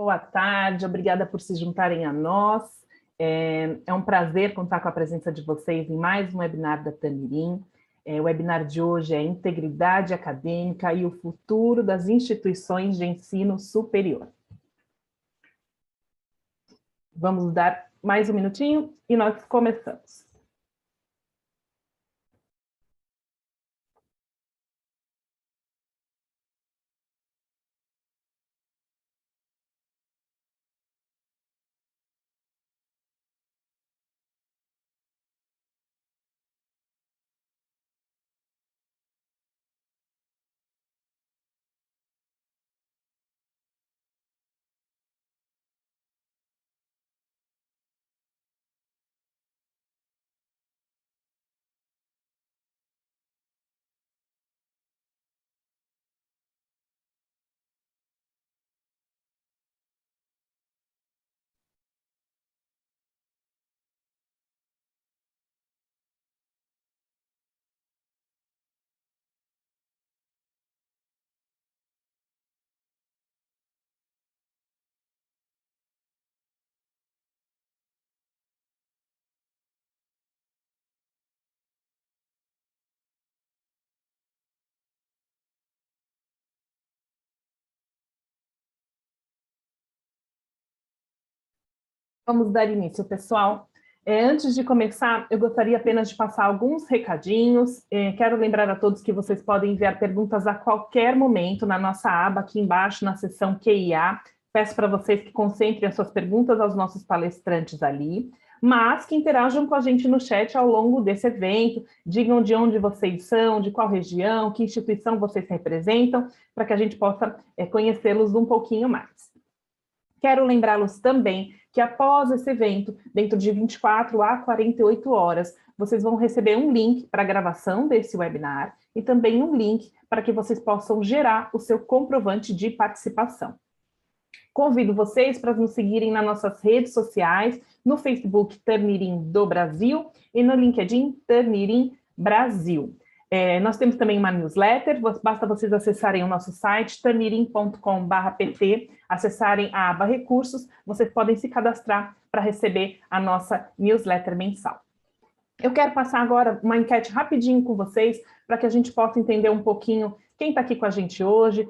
Boa tarde, obrigada por se juntarem a nós. É um prazer contar com a presença de vocês em mais um webinar da Tamirim. O webinar de hoje é Integridade Acadêmica e o Futuro das Instituições de Ensino Superior. Vamos dar mais um minutinho e nós começamos. Vamos dar início, pessoal. Antes de começar, eu gostaria apenas de passar alguns recadinhos. Quero lembrar a todos que vocês podem enviar perguntas a qualquer momento na nossa aba aqui embaixo, na seção QIA. Peço para vocês que concentrem as suas perguntas aos nossos palestrantes ali, mas que interajam com a gente no chat ao longo desse evento, digam de onde vocês são, de qual região, que instituição vocês representam, para que a gente possa conhecê-los um pouquinho mais. Quero lembrá-los também que após esse evento, dentro de 24 a 48 horas, vocês vão receber um link para a gravação desse webinar e também um link para que vocês possam gerar o seu comprovante de participação. Convido vocês para nos seguirem nas nossas redes sociais, no Facebook Tamirim do Brasil e no LinkedIn Tamirim Brasil. Nós temos também uma newsletter, basta vocês acessarem o nosso site, tamirim.com/pt, acessarem a aba recursos, vocês podem se cadastrar para receber a nossa newsletter mensal. Eu quero passar agora uma enquete rapidinho com vocês, para que a gente possa entender um pouquinho quem está aqui com a gente hoje,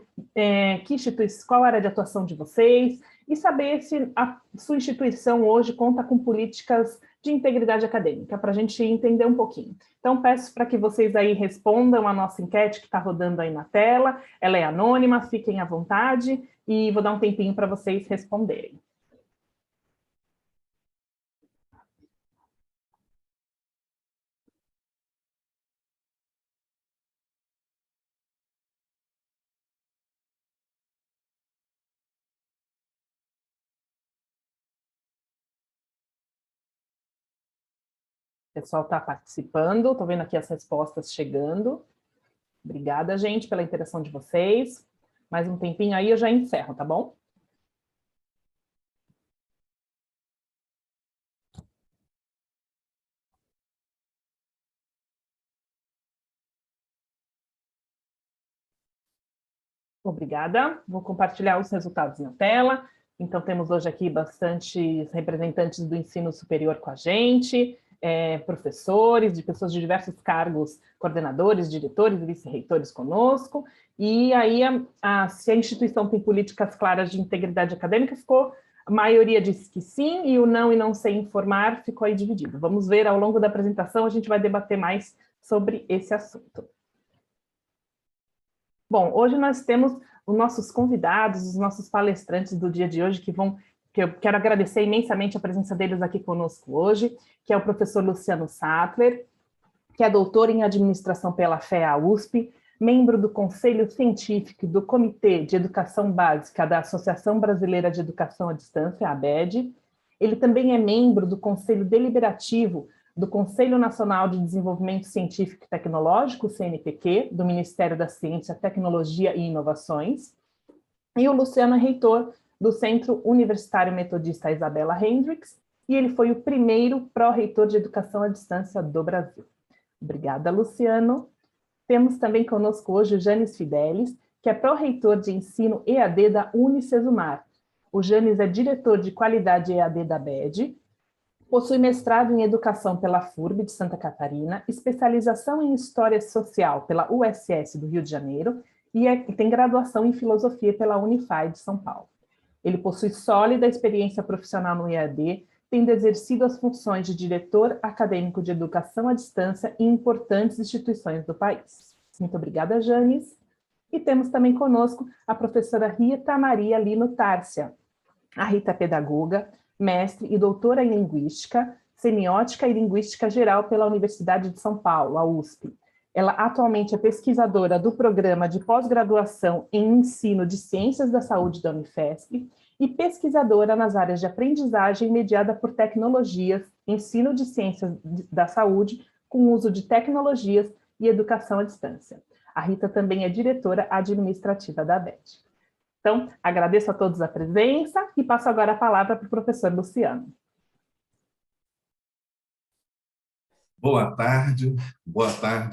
qual a área de atuação de vocês, e saber se a sua instituição hoje conta com políticas de integridade acadêmica, para a gente entender um pouquinho. Então, peço para que vocês aí respondam a nossa enquete que está rodando aí na tela, ela é anônima, fiquem à vontade, e vou dar um tempinho para vocês responderem. O pessoal está participando, estou vendo aqui as respostas chegando. Obrigada, gente, pela interação de vocês. Mais um tempinho aí eu já encerro, tá bom? Obrigada. Vou compartilhar os resultados na tela. Então, temos hoje aqui bastantes representantes do ensino superior com a gente, professores, de pessoas de diversos cargos, coordenadores, diretores, vice-reitores conosco. E aí, se a instituição tem políticas claras de integridade acadêmica, a maioria disse que sim, e o não e não sei informar ficou aí dividido. Vamos ver ao longo da apresentação, a gente vai debater mais sobre esse assunto. Bom, hoje nós temos os nossos convidados, os nossos palestrantes do dia de hoje, que eu quero agradecer imensamente a presença deles aqui conosco hoje, que é o professor Luciano Sattler, que é doutor em administração pela FEA USP, membro do Conselho Científico do Comitê de Educação Básica da Associação Brasileira de Educação à Distância, a ABED. Ele também é membro do Conselho Deliberativo do Conselho Nacional de Desenvolvimento Científico e Tecnológico, CNPq, do Ministério da Ciência, Tecnologia e Inovações. E o Luciano é reitor do Centro Universitário Metodista Isabela Hendricks, e ele foi o primeiro pró-reitor de Educação à Distância do Brasil. Obrigada, Luciano. Temos também conosco hoje o Janis Fidelis, que é pró-reitor de Ensino EAD da Unicesumar, O Janes é diretor de qualidade EAD da BED, possui mestrado em Educação pela FURB de Santa Catarina, especialização em História Social pela USS do Rio de Janeiro e tem graduação em Filosofia pela Unify de São Paulo. Ele possui sólida experiência profissional no EAD, tendo exercido as funções de diretor acadêmico de educação à distância em importantes instituições do país. Muito obrigada, Janes. E temos também conosco a professora Rita Maria Lino Tárcia. A Rita é pedagoga, mestre e doutora em Linguística, Semiótica e Linguística Geral pela Universidade de São Paulo, a USP. Ela atualmente é pesquisadora do Programa de Pós-Graduação em Ensino de Ciências da Saúde da Unifesp e pesquisadora nas áreas de aprendizagem mediada por tecnologias, ensino de ciências da saúde, com uso de tecnologias e educação à distância. A Rita também é diretora administrativa da ABED. Então, agradeço a todos a presença e passo agora a palavra para o professor Luciano. Boa tarde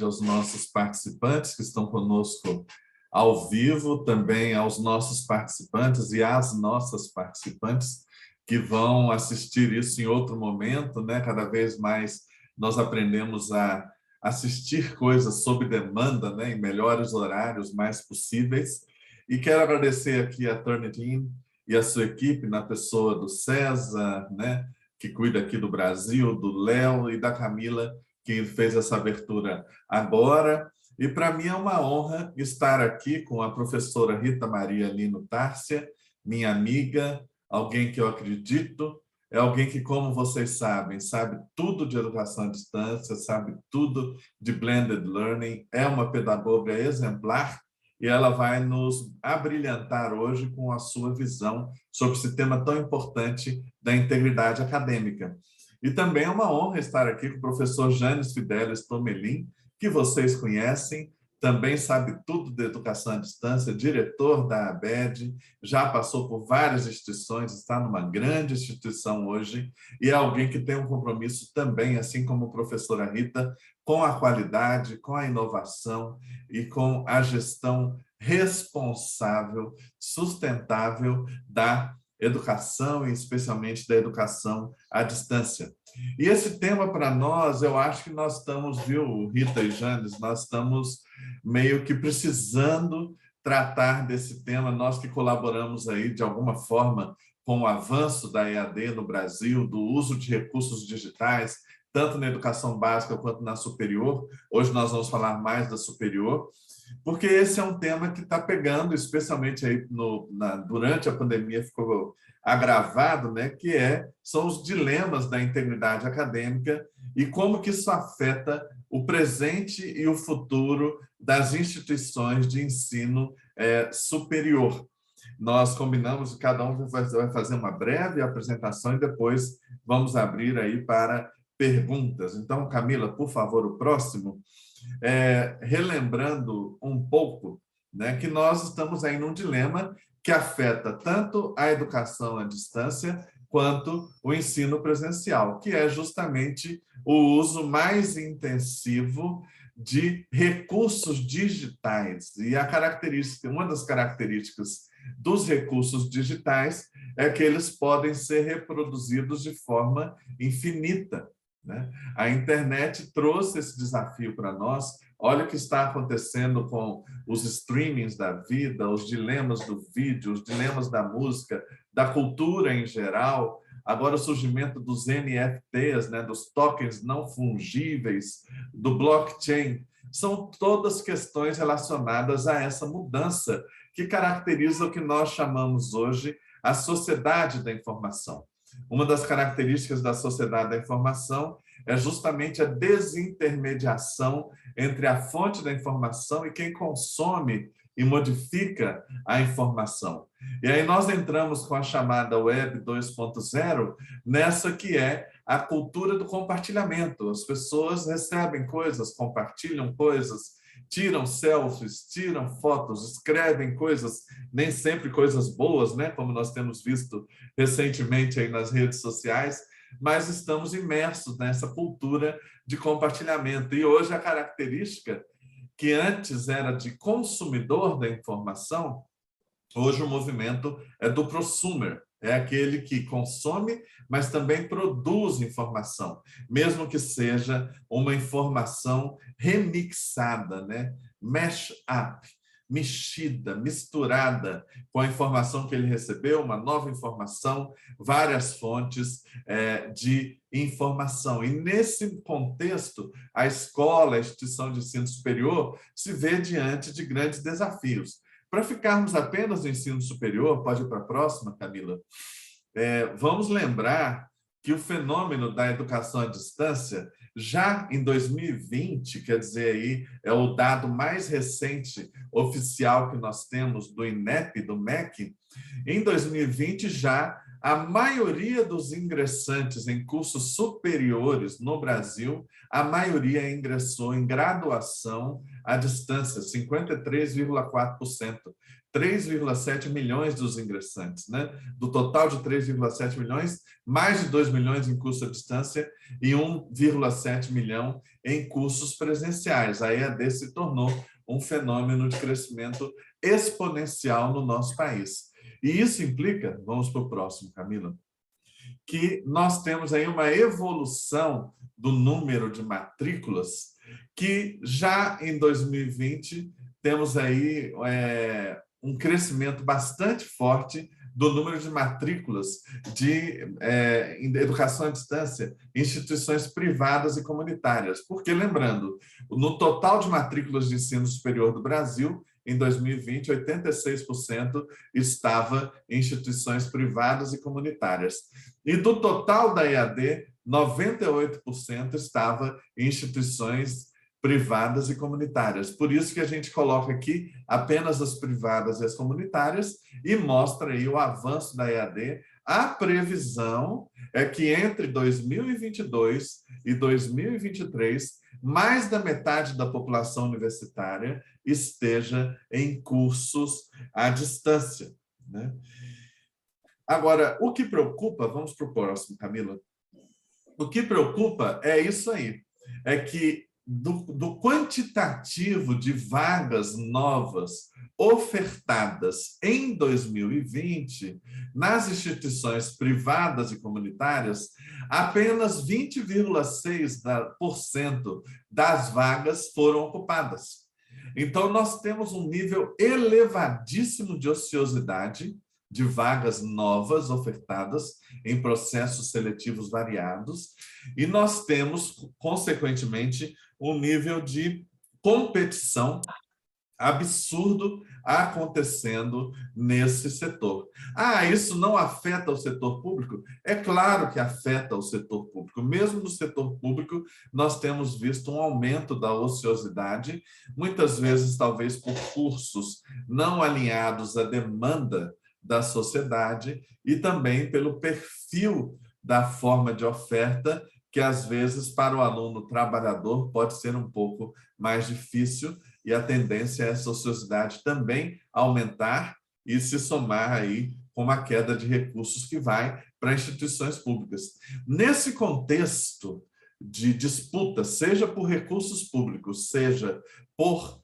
aos nossos participantes que estão conosco ao vivo, também aos nossos participantes e às nossas participantes que vão assistir isso em outro momento, né? Cada vez mais nós aprendemos a assistir coisas sob demanda, né? Em melhores horários mais possíveis. E quero agradecer aqui a Turnitin e a sua equipe, na pessoa do César, né, que cuida aqui do Brasil, do Léo e da Camila, que fez essa abertura agora. E para mim é uma honra estar aqui com a professora Rita Maria Lino Tárcia, minha amiga, alguém que eu acredito, é alguém que, como vocês sabem, sabe tudo de educação à distância, sabe tudo de blended learning, é uma pedagoga exemplar, e ela vai nos abrilhantar hoje com a sua visão sobre esse tema tão importante da integridade acadêmica. E também é uma honra estar aqui com o professor Janes Fidelis Tomelin, que vocês conhecem, também sabe tudo de educação à distância, diretor da ABED, já passou por várias instituições, está numa grande instituição hoje, e é alguém que tem um compromisso também, assim como a professora Rita, com a qualidade, com a inovação e com a gestão responsável, sustentável da educação e especialmente da educação à distância. E esse tema para nós, eu acho que nós estamos, viu, Rita e Janes, nós estamos meio que precisando tratar desse tema, nós que colaboramos aí de alguma forma com o avanço da EAD no Brasil, do uso de recursos digitais, tanto na educação básica quanto na superior. Hoje nós vamos falar mais da superior, porque esse é um tema que está pegando, especialmente aí durante a pandemia ficou agravado, né, são os dilemas da integridade acadêmica e como que isso afeta o presente e o futuro das instituições de ensino superior. Nós combinamos que cada um vai fazer uma breve apresentação e depois vamos abrir aí para perguntas. Então, Camila, por favor, o próximo. Relembrando um pouco, né, que nós estamos aí num dilema que afeta tanto a educação à distância quanto o ensino presencial, que é justamente o uso mais intensivo de recursos digitais. E uma das características dos recursos digitais é que eles podem ser reproduzidos de forma infinita, né? A internet trouxe esse desafio para nós. Olha o que está acontecendo com os streamings da vida, os dilemas do vídeo, os dilemas da música, da cultura em geral. Agora o surgimento dos NFTs, né, dos tokens não fungíveis, do blockchain, são todas questões relacionadas a essa mudança que caracteriza o que nós chamamos hoje a sociedade da informação. Uma das características da sociedade da informação é justamente a desintermediação entre a fonte da informação e quem consome e modifica a informação. E aí nós entramos com a chamada Web 2.0, nessa que é a cultura do compartilhamento. As pessoas recebem coisas, compartilham coisas, tiram selfies, tiram fotos, escrevem coisas, nem sempre coisas boas, né? Como nós temos visto recentemente aí nas redes sociais, mas estamos imersos nessa cultura de compartilhamento. E hoje a característica que antes era de consumidor da informação, hoje o movimento é do prosumer, é aquele que consome, mas também produz informação, mesmo que seja uma informação remixada, né? Mash-up, mexida, misturada com a informação que ele recebeu, uma nova informação, várias fontes de informação. E nesse contexto, a escola, a instituição de ensino superior, se vê diante de grandes desafios. Para ficarmos apenas no ensino superior, pode ir para a próxima, Camila, vamos lembrar que o fenômeno da educação à distância, já em 2020, quer dizer, aí é o dado mais recente oficial que nós temos do INEP, do MEC, em 2020 já a maioria dos ingressantes em cursos superiores no Brasil, a maioria ingressou em graduação à distância, 53,4%. 3,7 milhões dos ingressantes, né? Do total de 3,7 milhões, mais de 2 milhões em curso à distância e 1,7 milhão em cursos presenciais. A EAD se tornou um fenômeno de crescimento exponencial no nosso país. E isso implica, vamos para o próximo, Camila, que nós temos aí uma evolução do número de matrículas que já em 2020 temos aí um crescimento bastante forte do número de matrículas de educação à distância em instituições privadas e comunitárias. Porque, lembrando, no total de matrículas de ensino superior do Brasil, em 2020, 86% estava em instituições privadas e comunitárias. E do total da EAD, 98% estava em instituições privadas e comunitárias. Por isso que a gente coloca aqui apenas as privadas e as comunitárias e mostra aí o avanço da EAD. A previsão é que entre 2022 e 2023, mais da metade da população universitária esteja em cursos à distância, né? Agora, o que preocupa, vamos para o próximo, Camila, o que preocupa é isso aí, é que do quantitativo de vagas novas ofertadas em 2020 nas instituições privadas e comunitárias, apenas 20,6% das vagas foram ocupadas. Então, nós temos um nível elevadíssimo de ociosidade de vagas novas ofertadas em processos seletivos variados, e nós temos, consequentemente, um nível de competição absurdo acontecendo nesse setor. Isso não afeta o setor público? É claro que afeta o setor público. Mesmo no setor público, nós temos visto um aumento da ociosidade, muitas vezes, talvez, por cursos não alinhados à demanda da sociedade e também pelo perfil da forma de oferta, que às vezes para o aluno trabalhador pode ser um pouco mais difícil, e a tendência é essa ociosidade também aumentar e se somar aí com uma queda de recursos que vai para instituições públicas. Nesse contexto de disputa, seja por recursos públicos, seja por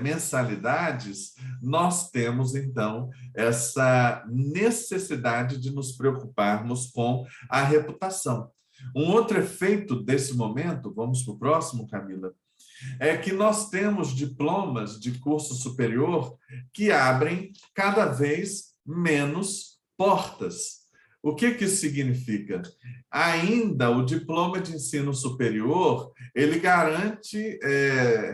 mensalidades, nós temos, então, essa necessidade de nos preocuparmos com a reputação. Um outro efeito desse momento, vamos para o próximo, Camila, é que nós temos diplomas de curso superior que abrem cada vez menos portas. O que isso significa? Ainda o diploma de ensino superior, ele garante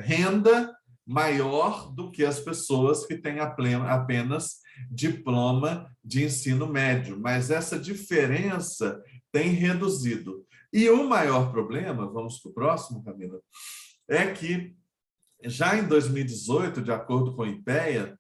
renda maior do que as pessoas que têm apenas diploma de ensino médio, mas essa diferença tem reduzido. E o maior problema, vamos para o próximo, Camila, é que já em 2018, de acordo com o IPEA,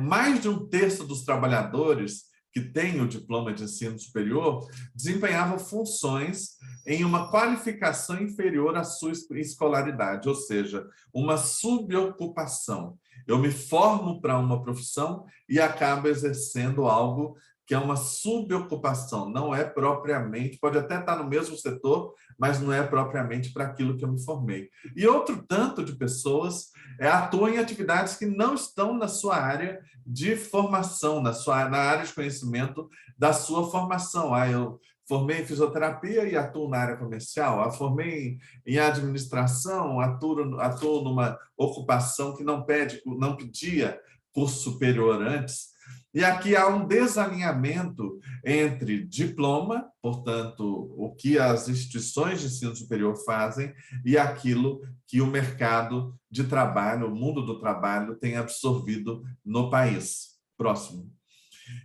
mais de um terço dos trabalhadores que têm o diploma de ensino superior desempenhavam funções em uma qualificação inferior à sua escolaridade, ou seja, uma subocupação. Eu me formo para uma profissão e acabo exercendo algo que é uma subocupação, não é propriamente, pode até estar no mesmo setor, mas não é propriamente para aquilo que eu me formei. E outro tanto de pessoas atuam em atividades que não estão na sua área de formação, na área de conhecimento da sua formação. Eu formei em fisioterapia e atuo na área comercial. Formei em administração, atuo numa ocupação que não pedia curso superior antes. E aqui há um desalinhamento entre diploma, portanto, o que as instituições de ensino superior fazem, e aquilo que o mercado de trabalho, o mundo do trabalho, tem absorvido no país. Próximo.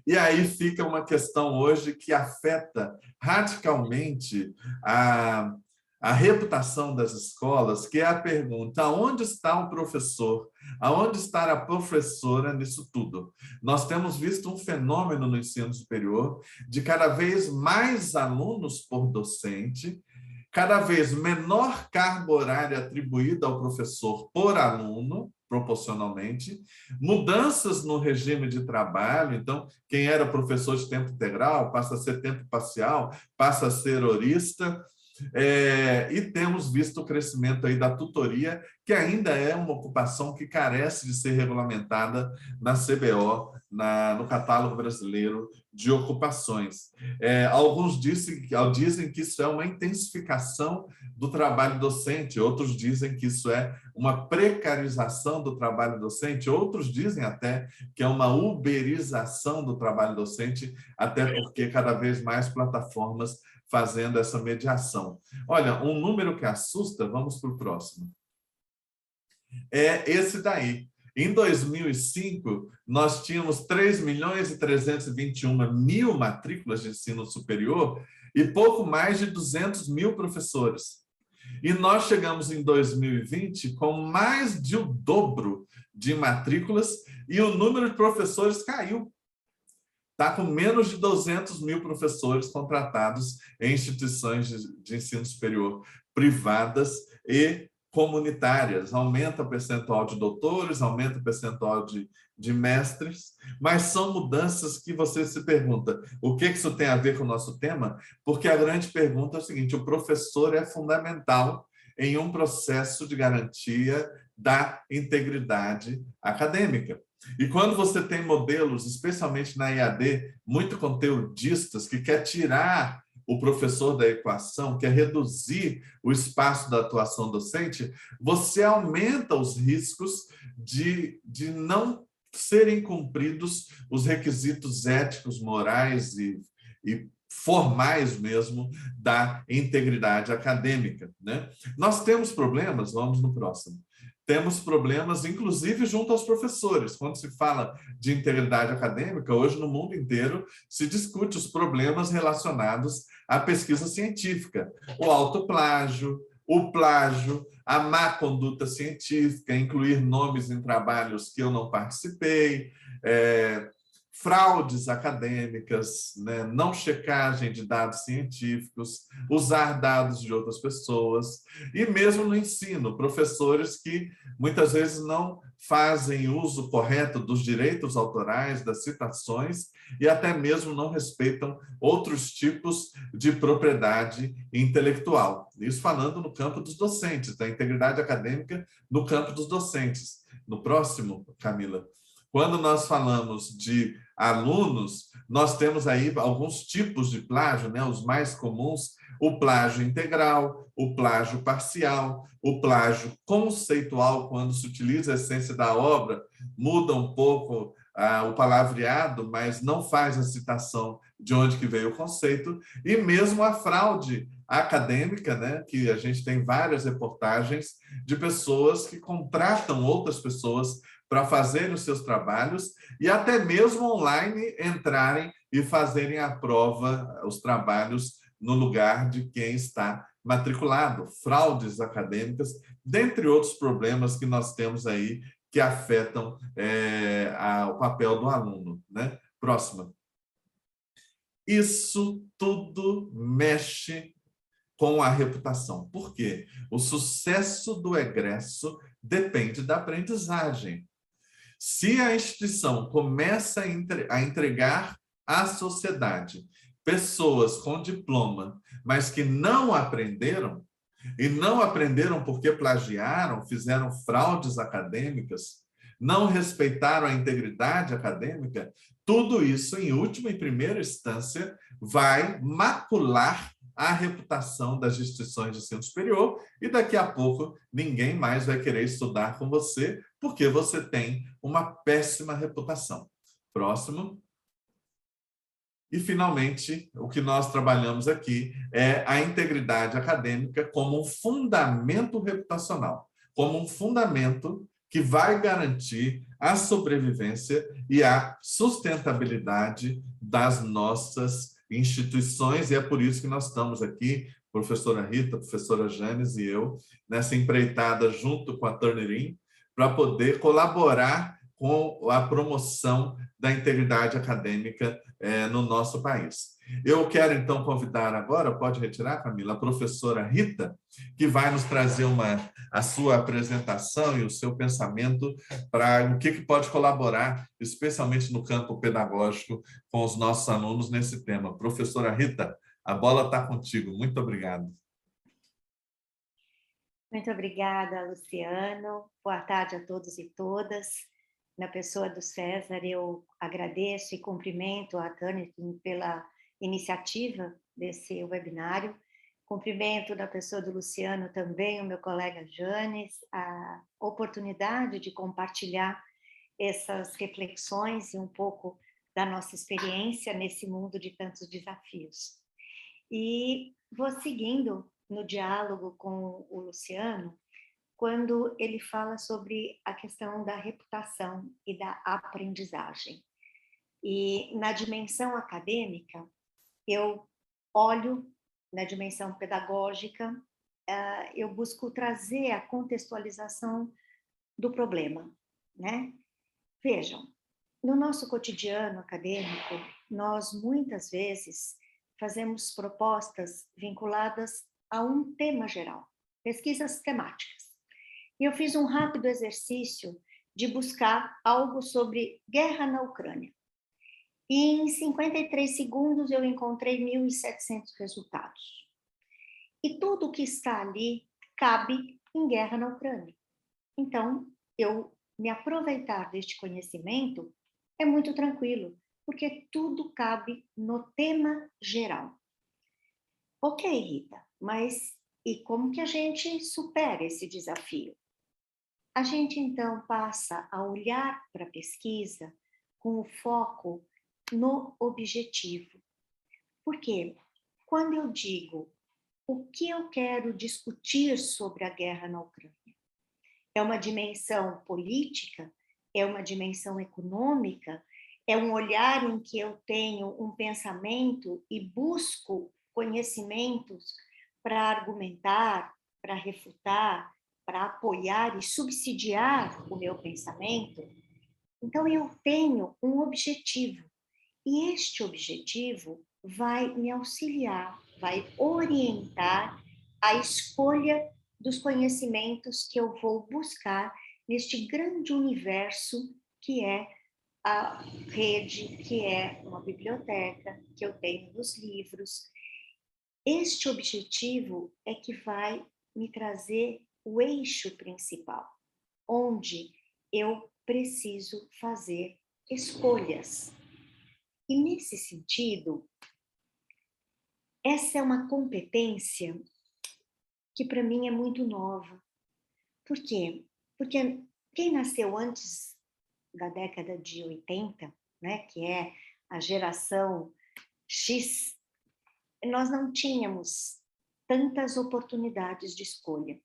E aí fica uma questão hoje que afeta radicalmente a reputação das escolas, que é a pergunta: aonde está o professor? Aonde está a professora nisso tudo? Nós temos visto um fenômeno no ensino superior de cada vez mais alunos por docente, cada vez menor carga horária atribuída ao professor por aluno, proporcionalmente, mudanças no regime de trabalho. Então, quem era professor de tempo integral passa a ser tempo parcial, passa a ser horista. E temos visto o crescimento aí da tutoria, que ainda é uma ocupação que carece de ser regulamentada na CBO, no Catálogo Brasileiro de Ocupações. Alguns dizem que isso é uma intensificação do trabalho docente, outros dizem que isso é uma precarização do trabalho docente, outros dizem até que é uma uberização do trabalho docente, até porque cada vez mais plataformas fazendo essa mediação. Olha, um número que assusta, vamos para o próximo. É esse daí. Em 2005, nós tínhamos 3.321.000 matrículas de ensino superior e pouco mais de 200.000 professores. E nós chegamos em 2020 com mais de o dobro de matrículas e o número de professores caiu. Está com menos de 200.000 professores contratados em instituições de ensino superior privadas e comunitárias. Aumenta o percentual de doutores, aumenta o percentual de mestres, mas são mudanças que você se pergunta: o que isso tem a ver com o nosso tema? Porque a grande pergunta é o seguinte: o professor é fundamental em um processo de garantia da integridade acadêmica. E quando você tem modelos, especialmente na EAD, muito conteudistas, que quer tirar o professor da equação, quer reduzir o espaço da atuação docente, você aumenta os riscos de não serem cumpridos os requisitos éticos, morais e formais mesmo da integridade acadêmica, né? Nós temos problemas, vamos no próximo. Temos problemas, inclusive, junto aos professores. Quando se fala de integridade acadêmica, hoje no mundo inteiro se discute os problemas relacionados à pesquisa científica. O autoplágio, o plágio, a má conduta científica, incluir nomes em trabalhos que eu não participei, fraudes acadêmicas, né? Não checagem de dados científicos, usar dados de outras pessoas, e mesmo no ensino, professores que muitas vezes não fazem uso correto dos direitos autorais, das citações, e até mesmo não respeitam outros tipos de propriedade intelectual. Isso falando no campo dos docentes, da integridade acadêmica no campo dos docentes. No próximo, Camila. Quando nós falamos de alunos, nós temos aí alguns tipos de plágio, né? Os mais comuns: o plágio integral, o plágio parcial, o plágio conceitual, quando se utiliza a essência da obra, muda um pouco o palavreado, mas não faz a citação de onde que veio o conceito, e mesmo a fraude acadêmica, né? Que a gente tem várias reportagens de pessoas que contratam outras pessoas para fazerem os seus trabalhos e até mesmo online entrarem e fazerem a prova, os trabalhos, no lugar de quem está matriculado. Fraudes acadêmicas, dentre outros problemas que nós temos aí que afetam o papel do aluno, né? Próxima. Isso tudo mexe com a reputação. Por quê? O sucesso do egresso depende da aprendizagem. Se a instituição começa a entregar à sociedade pessoas com diploma, mas que não aprenderam, e não aprenderam porque plagiaram, fizeram fraudes acadêmicas, não respeitaram a integridade acadêmica, tudo isso, em última e primeira instância, vai macular a reputação das instituições de ensino superior e daqui a pouco ninguém mais vai querer estudar com você porque você tem uma péssima reputação. Próximo. E, finalmente, o que nós trabalhamos aqui é a integridade acadêmica como um fundamento reputacional, como um fundamento que vai garantir a sobrevivência e a sustentabilidade das nossas instituições, e é por isso que nós estamos aqui, professora Rita, professora Janes e eu, nessa empreitada junto com a Turnitin, para poder colaborar com a promoção da integridade acadêmica no nosso país. Eu quero, então, convidar agora, pode retirar, Camila, a professora Rita, que vai nos trazer a sua apresentação e o seu pensamento para o que pode colaborar, especialmente no campo pedagógico, com os nossos alunos nesse tema. Professora Rita, a bola está contigo. Muito obrigado. Muito obrigada, Luciano. Boa tarde a todos e todas. Na pessoa do César, eu agradeço e cumprimento a Turnitin pela iniciativa desse webinário. Cumprimento na pessoa do Luciano também, o meu colega Janes, a oportunidade de compartilhar essas reflexões e um pouco da nossa experiência nesse mundo de tantos desafios. E vou seguindo no diálogo com o Luciano, quando ele fala sobre a questão da reputação e da aprendizagem. E na dimensão acadêmica, eu olho na dimensão pedagógica, eu busco trazer a contextualização do problema, né? Vejam, no nosso cotidiano acadêmico, nós muitas vezes fazemos propostas vinculadas a um tema geral, pesquisas temáticas. E eu fiz um rápido exercício de buscar algo sobre guerra na Ucrânia. E em 53 segundos eu encontrei 1.700 resultados. E tudo o que está ali cabe em guerra na Ucrânia. Então, eu me aproveitar deste conhecimento é muito tranquilo, porque tudo cabe no tema geral. Ok, Rita, mas e como que a gente supera esse desafio? A gente, então, passa a olhar para a pesquisa com o foco no objetivo. Por quê? Quando eu digo o que eu quero discutir sobre a guerra na Ucrânia, é uma dimensão política, é uma dimensão econômica, é um olhar em que eu tenho um pensamento e busco conhecimentos para argumentar, para refutar, para apoiar e subsidiar o meu pensamento. Então, eu tenho um objetivo. E este objetivo vai me auxiliar, vai orientar a escolha dos conhecimentos que eu vou buscar neste grande universo que é a rede, que é uma biblioteca, que eu tenho nos livros. Este objetivo é que vai me trazer o eixo principal, onde eu preciso fazer escolhas. E nesse sentido, essa é uma competência que para mim é muito nova. Por quê? Porque quem nasceu antes da década de 80, né, que é a geração X, nós não tínhamos tantas oportunidades de escolha.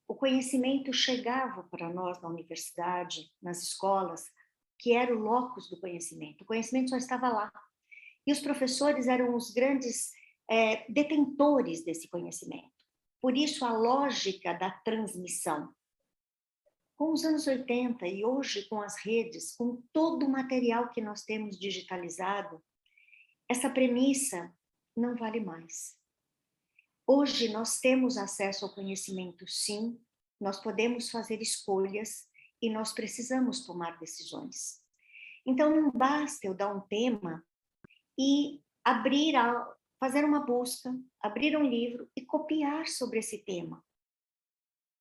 O conhecimento chegava para nós na universidade, nas escolas, que era o locus do conhecimento. O conhecimento só estava lá. E os professores eram os grandes detentores desse conhecimento. Por isso, a lógica da transmissão. Com os anos 80 e hoje com as redes, com todo o material que nós temos digitalizado, essa premissa não vale mais. Hoje nós temos acesso ao conhecimento, sim, nós podemos fazer escolhas e nós precisamos tomar decisões. Então, não basta eu dar um tema e fazer uma busca, abrir um livro e copiar sobre esse tema.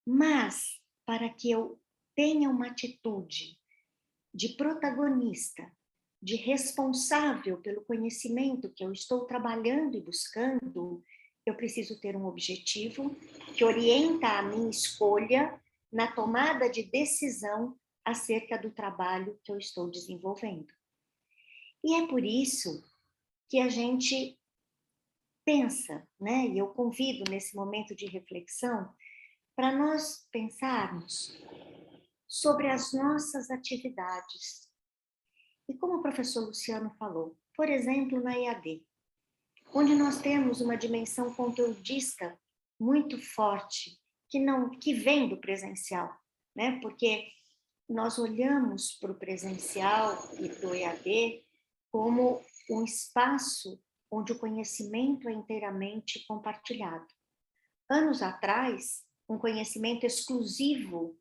Mas, para que eu tenha uma atitude de protagonista, de responsável pelo conhecimento que eu estou trabalhando e buscando, eu preciso ter um objetivo que orienta a minha escolha na tomada de decisão acerca do trabalho que eu estou desenvolvendo. E é por isso que a gente pensa, né? E eu convido nesse momento de reflexão para nós pensarmos sobre as nossas atividades. E como o professor Luciano falou, por exemplo, na EAD, onde nós temos uma dimensão conteudista muito forte, que vem do presencial, né? Porque nós olhamos para o presencial e para o EAD como um espaço onde o conhecimento é inteiramente compartilhado. Anos atrás, um conhecimento exclusivo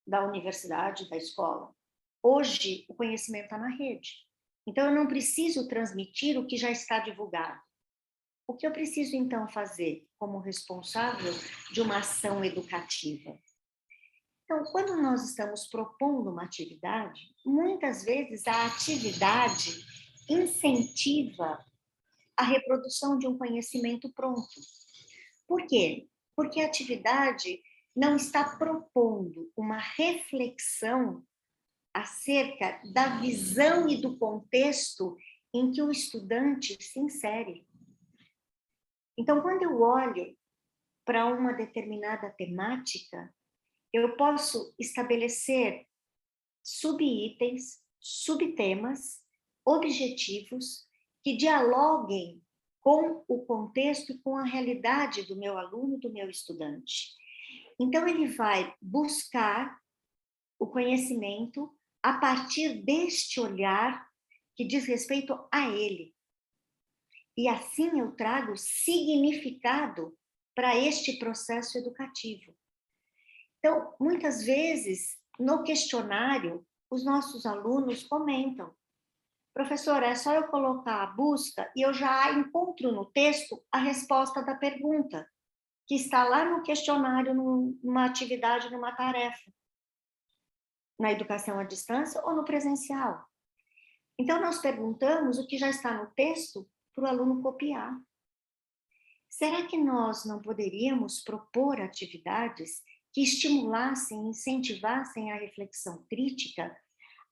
da universidade, da escola. Hoje, o conhecimento está na rede. Então, eu não preciso transmitir o que já está divulgado. O que eu preciso, então, fazer como responsável de uma ação educativa? Então, quando nós estamos propondo uma atividade, muitas vezes a atividade incentiva a reprodução de um conhecimento pronto. Por quê? Porque a atividade não está propondo uma reflexão acerca da visão e do contexto em que o estudante se insere. Então, quando eu olho para uma determinada temática, eu posso estabelecer subitens, subtemas, objetivos que dialoguem com o contexto e com a realidade do meu aluno, do meu estudante. Então, ele vai buscar o conhecimento a partir deste olhar que diz respeito a ele. E assim eu trago significado para este processo educativo. Então, muitas vezes, no questionário, os nossos alunos comentam: professora, é só eu colocar a busca e eu já encontro no texto a resposta da pergunta, que está lá no questionário, numa atividade, numa tarefa, na educação à distância ou no presencial. Então, nós perguntamos o que já está no texto para o aluno copiar. Será que nós não poderíamos propor atividades que estimulassem, incentivassem a reflexão crítica,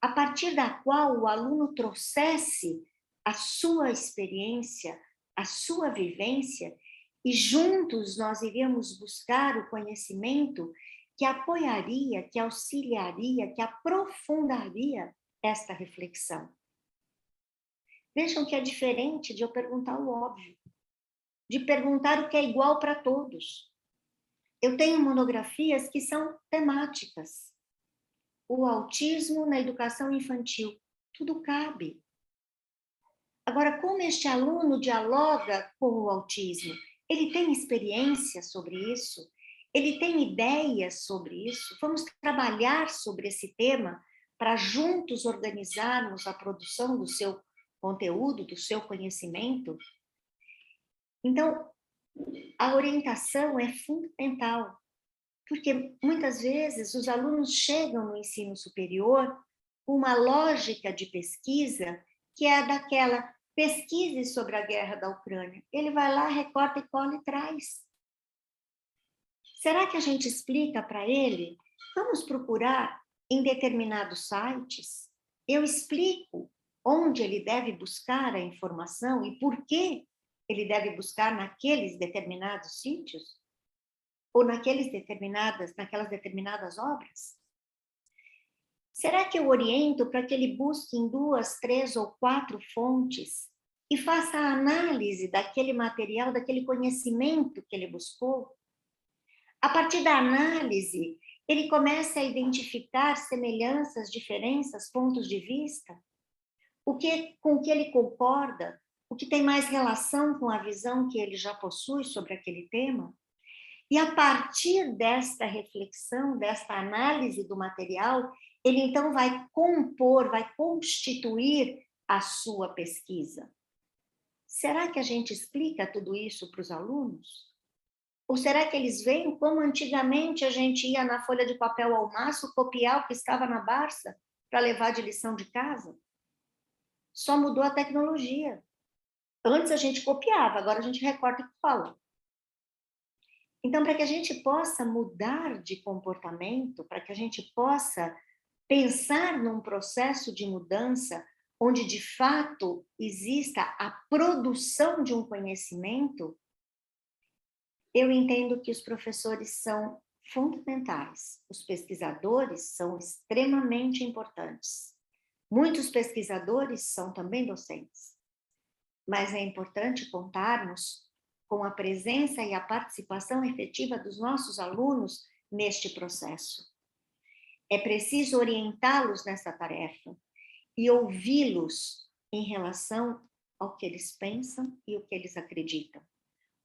a partir da qual o aluno trouxesse a sua experiência, a sua vivência, e juntos nós iríamos buscar o conhecimento que apoiaria, que auxiliaria, que aprofundaria esta reflexão? Vejam que é diferente de eu perguntar o óbvio, de perguntar o que é igual para todos. Eu tenho monografias que são temáticas. O autismo na educação infantil, tudo cabe. Agora, como este aluno dialoga com o autismo? Ele tem experiência sobre isso? Ele tem ideias sobre isso? Vamos trabalhar sobre esse tema para juntos organizarmos a produção do seu conteúdo, do seu conhecimento? Então, a orientação é fundamental, porque muitas vezes os alunos chegam no ensino superior com uma lógica de pesquisa que é daquela: pesquise sobre a guerra da Ucrânia. Ele vai lá, recorta e cola e traz. Será que a gente explica para ele? Vamos procurar em determinados sites. Eu explico onde ele deve buscar a informação e por que ele deve buscar naqueles determinados sítios ou naquelas determinadas obras? Será que eu oriento para que ele busque em 2, 3 ou 4 fontes e faça a análise daquele material, daquele conhecimento que ele buscou? A partir da análise, ele começa a identificar semelhanças, diferenças, pontos de vista, com o que ele concorda, o que tem mais relação com a visão que ele já possui sobre aquele tema. E a partir desta reflexão, desta análise do material, ele então vai compor, vai constituir a sua pesquisa. Será que a gente explica tudo isso para os alunos? Ou será que eles veem como antigamente a gente ia na folha de papel ao maço copiar o que estava na Barça para levar de lição de casa? Só mudou a tecnologia. Antes a gente copiava, agora a gente recorta e cola. Então, para que a gente possa mudar de comportamento, para que a gente possa pensar num processo de mudança onde, de fato, exista a produção de um conhecimento, eu entendo que os professores são fundamentais. Os pesquisadores são extremamente importantes. Muitos pesquisadores são também docentes. Mas é importante contarmos com a presença e a participação efetiva dos nossos alunos neste processo. É preciso orientá-los nessa tarefa e ouvi-los em relação ao que eles pensam e o que eles acreditam.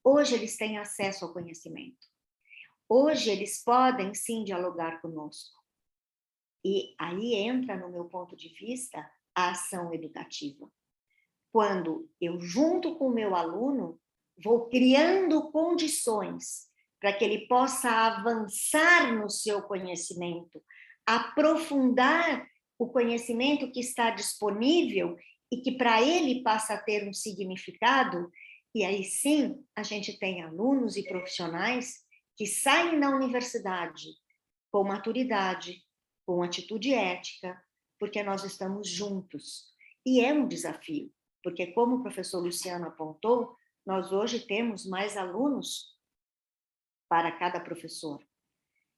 Hoje eles têm acesso ao conhecimento. Hoje eles podem, sim, dialogar conosco. E aí entra, no meu ponto de vista, a ação educativa. Quando eu, junto com o meu aluno, vou criando condições para que ele possa avançar no seu conhecimento, aprofundar o conhecimento que está disponível e que para ele passa a ter um significado, e aí sim a gente tem alunos e profissionais que saem da universidade com maturidade, com atitude ética, porque nós estamos juntos. E é um desafio, porque como o professor Luciano apontou, nós hoje temos mais alunos para cada professor.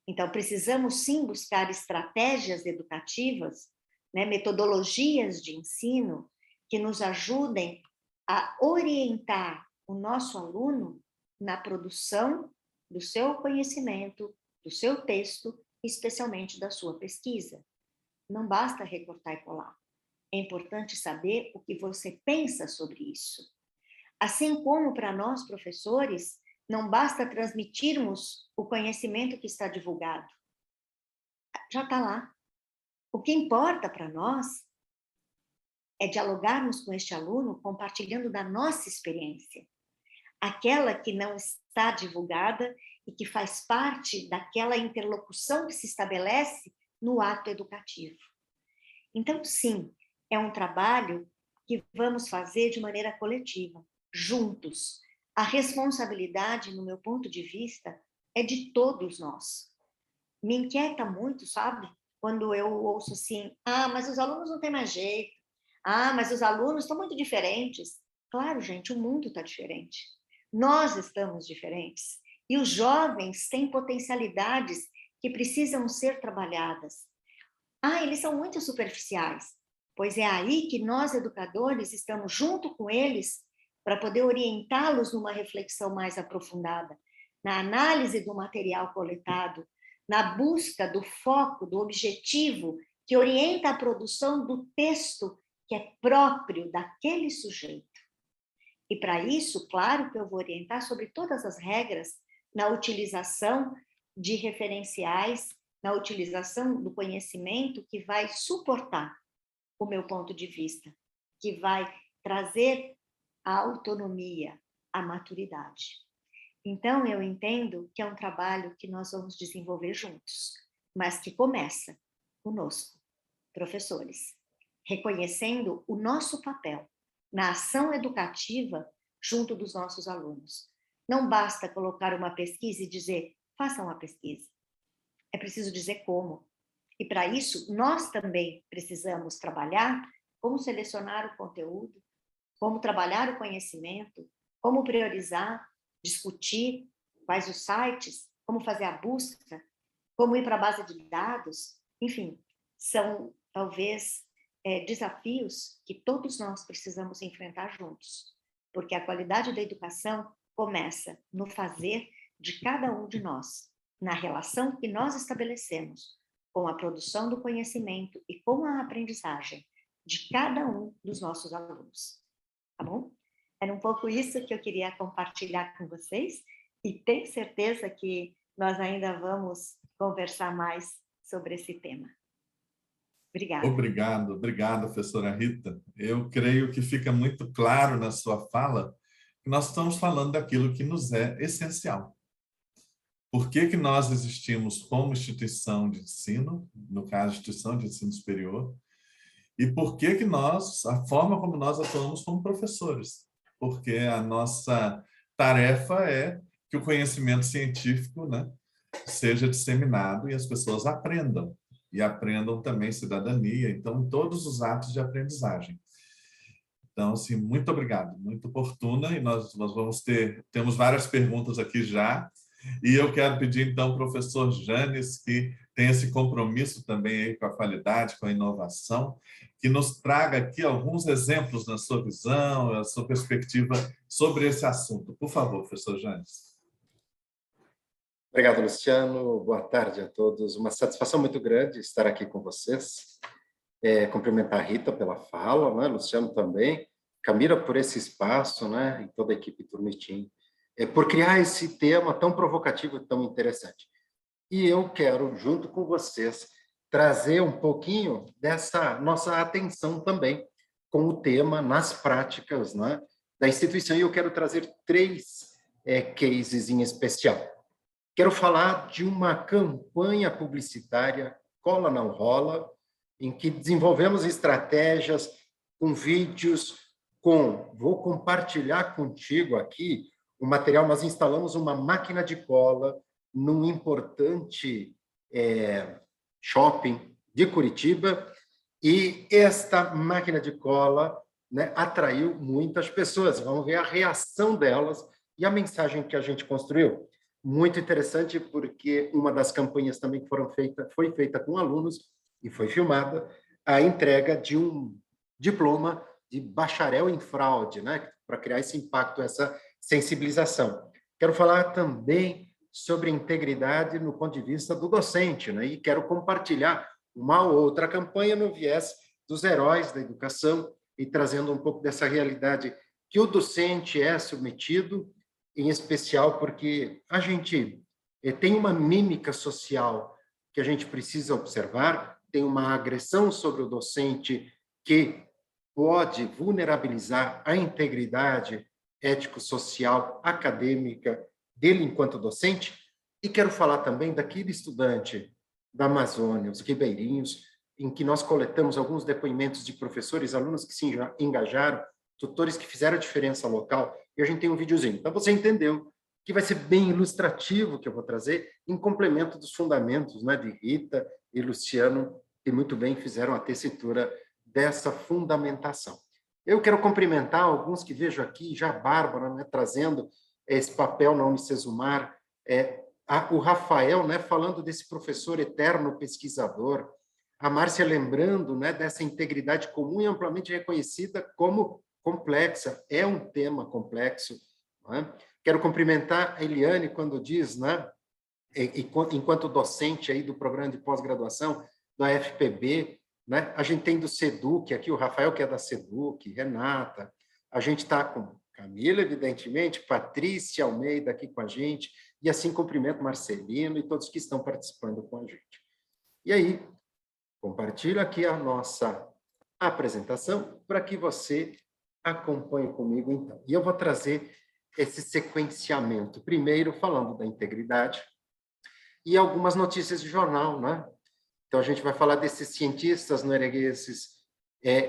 Então, precisamos sim buscar estratégias educativas, né, metodologias de ensino que nos ajudem a orientar o nosso aluno na produção do seu conhecimento, do seu texto, especialmente da sua pesquisa. Não basta recortar e colar. É importante saber o que você pensa sobre isso. Assim como para nós, professores, não basta transmitirmos o conhecimento que está divulgado. Já está lá. O que importa para nós é dialogarmos com este aluno compartilhando da nossa experiência. Aquela que não está divulgada e que faz parte daquela interlocução que se estabelece no ato educativo. Então, sim, é um trabalho que vamos fazer de maneira coletiva, juntos. A responsabilidade, no meu ponto de vista, é de todos nós. Me inquieta muito, sabe? Quando eu ouço assim, mas os alunos não têm mais jeito. Mas os alunos estão muito diferentes. Claro, gente, o mundo está diferente. Nós estamos diferentes. E os jovens têm potencialidades que precisam ser trabalhadas. Eles são muito superficiais. Pois é aí que nós, educadores, estamos junto com eles para poder orientá-los numa reflexão mais aprofundada, na análise do material coletado, na busca do foco, do objetivo que orienta a produção do texto que é próprio daquele sujeito. E para isso, claro que eu vou orientar sobre todas as regras na utilização de referenciais, na utilização do conhecimento que vai suportar o meu ponto de vista, que vai trazer a autonomia, a maturidade. Então, eu entendo que é um trabalho que nós vamos desenvolver juntos, mas que começa conosco, professores, reconhecendo o nosso papel na ação educativa junto dos nossos alunos. Não basta colocar uma pesquisa e dizer, façam a pesquisa. É preciso dizer como. E para isso, nós também precisamos trabalhar como selecionar o conteúdo, como trabalhar o conhecimento, como priorizar, discutir quais os sites, como fazer a busca, como ir para a base de dados. Enfim, são talvez desafios que todos nós precisamos enfrentar juntos, porque a qualidade da educação começa no fazer de cada um de nós, na relação que nós estabelecemos com a produção do conhecimento e com a aprendizagem de cada um dos nossos alunos. Tá bom? Era um pouco isso que eu queria compartilhar com vocês e tenho certeza que nós ainda vamos conversar mais sobre esse tema. Obrigada. Obrigado, professora Rita. Eu creio que fica muito claro na sua fala que nós estamos falando daquilo que nos é essencial. Por que que nós existimos como instituição de ensino, no caso, instituição de ensino superior, e por que que nós, a forma como nós atuamos como professores? Porque a nossa tarefa é que o conhecimento científico, né, seja disseminado e as pessoas aprendam. E aprendam também cidadania, então, todos os atos de aprendizagem. Então, assim, muito obrigado, muito oportuna, e nós temos várias perguntas aqui já, e eu quero pedir, então, ao professor Janes, que tem esse compromisso também aí com a qualidade, com a inovação, que nos traga aqui alguns exemplos na sua visão, a sua perspectiva sobre esse assunto. Por favor, professor Janes. Obrigado, Luciano. Boa tarde a todos. Uma satisfação muito grande estar aqui com vocês. Cumprimentar a Rita pela fala, né? Luciano também, Camila por esse espaço, né? E toda a equipe Turnitin, por criar esse tema tão provocativo e tão interessante. E eu quero, junto com vocês, trazer um pouquinho dessa nossa atenção também com o tema nas práticas, né, da instituição. E eu quero trazer 3 cases em especial. Quero falar de uma campanha publicitária, Cola Não Rola, em que desenvolvemos estratégias com vídeos, vou compartilhar contigo aqui o material. Nós instalamos uma máquina de cola num importante shopping de Curitiba, e esta máquina de cola, né, atraiu muitas pessoas. Vamos ver a reação delas e a mensagem que a gente construiu. Muito interessante, porque uma das campanhas também que foi feita com alunos e foi filmada a entrega de um diploma de bacharel em fraude, né, para criar esse impacto, essa sensibilização. Quero falar também sobre integridade no ponto de vista do docente, né, e quero compartilhar uma outra campanha no viés dos heróis da educação e trazendo um pouco dessa realidade que o docente é submetido, em especial porque a gente tem uma mímica social que a gente precisa observar, tem uma agressão sobre o docente que pode vulnerabilizar a integridade ético-social, acadêmica dele enquanto docente. E quero falar também daquele estudante da Amazônia, os ribeirinhos, em que nós coletamos alguns depoimentos de professores, alunos que se engajaram, tutores que fizeram a diferença local, e a gente tem um videozinho. Então, você entendeu que vai ser bem ilustrativo que eu vou trazer, em complemento dos fundamentos, né, de Rita e Luciano, que muito bem fizeram a tessitura dessa fundamentação. Eu quero cumprimentar alguns que vejo aqui, já a Bárbara, né, trazendo esse papel na Unicesumar, o Rafael, né, falando desse professor eterno pesquisador, a Márcia lembrando, né, dessa integridade comum e amplamente reconhecida como complexa, é um tema complexo, né? Quero cumprimentar a Eliane quando diz, né, enquanto docente aí do programa de pós-graduação da FPB, né, a gente tem do SEDUC aqui, o Rafael que é da SEDUC, Renata, a gente está com Camila, evidentemente, Patrícia Almeida aqui com a gente, e assim cumprimento Marcelino e todos que estão participando com a gente. E aí, compartilho aqui a nossa apresentação para que você acompanhe comigo, então. E eu vou trazer esse sequenciamento, primeiro falando da integridade e algumas notícias de jornal, né? Então, a gente vai falar desses cientistas noruegueses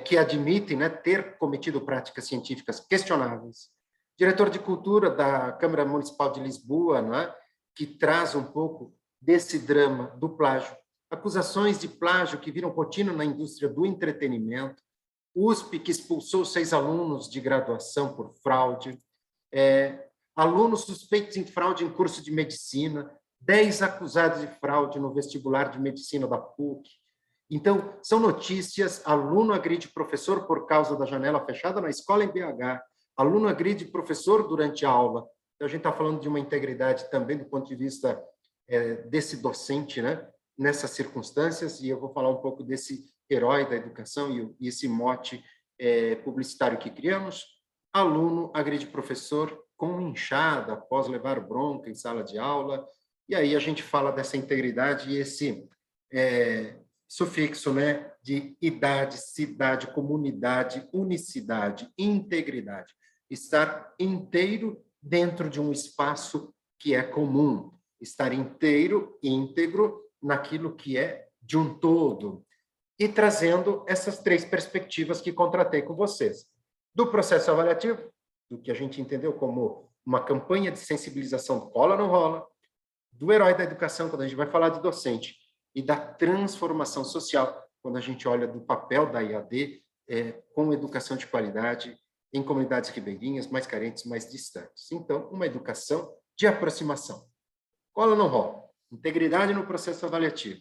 que admitem, né, ter cometido práticas científicas questionáveis. Diretor de Cultura da Câmara Municipal de Lisboa, né, que traz um pouco desse drama do plágio. Acusações de plágio que viram rotina na indústria do entretenimento. USP, que expulsou 6 alunos de graduação por fraude. Alunos suspeitos em fraude em curso de medicina. 10 acusados de fraude no vestibular de medicina da PUC. Então, são notícias: aluno agride professor por causa da janela fechada na escola em BH, aluno agride professor durante a aula. Então, a gente está falando de uma integridade também do ponto de vista desse docente, né, nessas circunstâncias, e eu vou falar um pouco desse herói da educação e esse mote publicitário que criamos. Aluno agride professor com inchada após levar bronca em sala de aula. E aí a gente fala dessa integridade e esse sufixo, né, de idade, cidade, comunidade, unicidade, integridade. Estar inteiro dentro de um espaço que é comum. Estar inteiro, íntegro, naquilo que é de um todo. E trazendo essas 3 perspectivas que contratei com vocês. Do processo avaliativo, do que a gente entendeu como uma campanha de sensibilização do cola não rola, do herói da educação, quando a gente vai falar de docente, e da transformação social, quando a gente olha do papel da IAD com educação de qualidade em comunidades ribeirinhas, mais carentes, mais distantes. Então, uma educação de aproximação. Cola não rola. Integridade no processo avaliativo.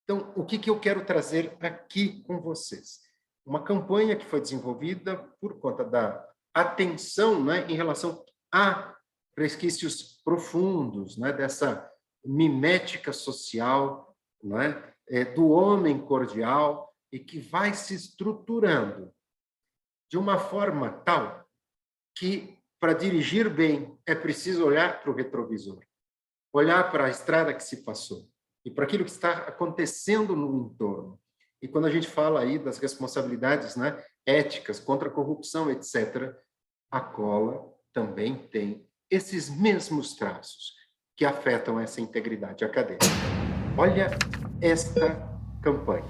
Então, o que eu quero trazer aqui com vocês? Uma campanha que foi desenvolvida por conta da atenção, né, em relação a resquícios profundos, né, dessa mimética social, né, do homem cordial, e que vai se estruturando de uma forma tal que, para dirigir bem, é preciso olhar para o retrovisor, olhar para a estrada que se passou e para aquilo que está acontecendo no entorno. E quando a gente fala aí das responsabilidades, né, éticas, contra a corrupção, etc., a cola também tem esses mesmos traços que afetam essa integridade acadêmica. Olha esta campanha.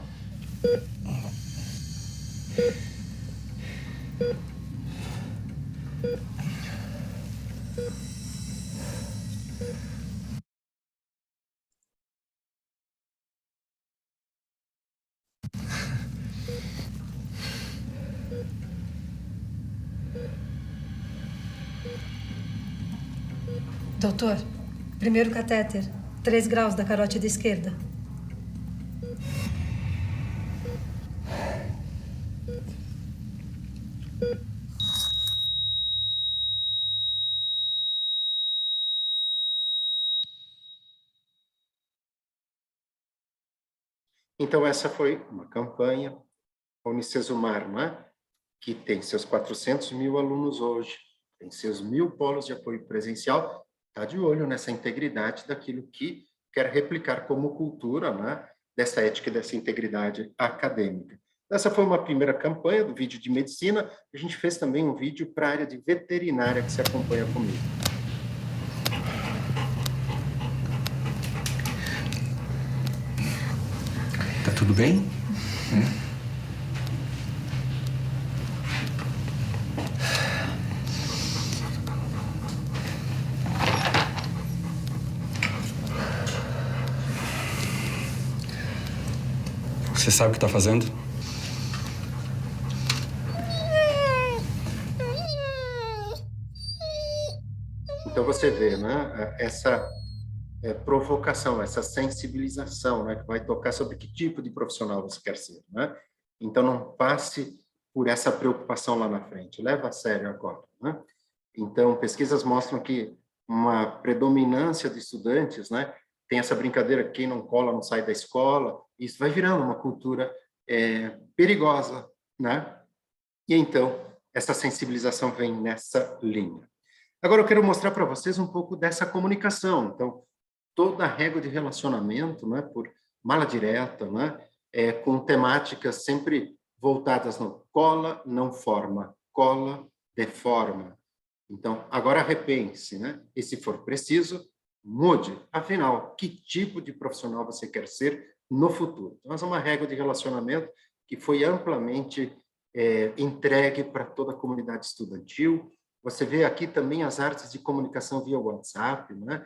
Doutor, primeiro catéter, 3 graus da carótida esquerda. Então, essa foi uma campanha, a Unicesumar, né, que tem seus 400 mil alunos hoje, tem seus 1.000 polos de apoio presencial, está de olho nessa integridade daquilo que quer replicar como cultura, né, dessa ética e dessa integridade acadêmica. Essa foi uma primeira campanha do vídeo de medicina. A gente fez também um vídeo para a área de veterinária que se acompanha comigo. Tá tudo bem? Você sabe o que tá fazendo? Então você vê, né, essa provocação, essa sensibilização, né, que vai tocar sobre que tipo de profissional você quer ser, né? Então não passe por essa preocupação lá na frente, leva a sério agora, né? Então pesquisas mostram que uma predominância de estudantes, né, tem essa brincadeira, quem não cola não sai da escola, isso vai virando uma cultura perigosa, né? E então essa sensibilização vem nessa linha. Agora eu quero mostrar para vocês um pouco dessa comunicação. Então, toda a régua de relacionamento, né, por mala direta, né, com temáticas sempre voltadas no cola, não forma, cola, deforma. Então, agora repense, né? E se for preciso, mude. Afinal, que tipo de profissional você quer ser no futuro? Então, essa é uma régua de relacionamento que foi amplamente entregue para toda a comunidade estudantil. Você vê aqui também as artes de comunicação via WhatsApp, né?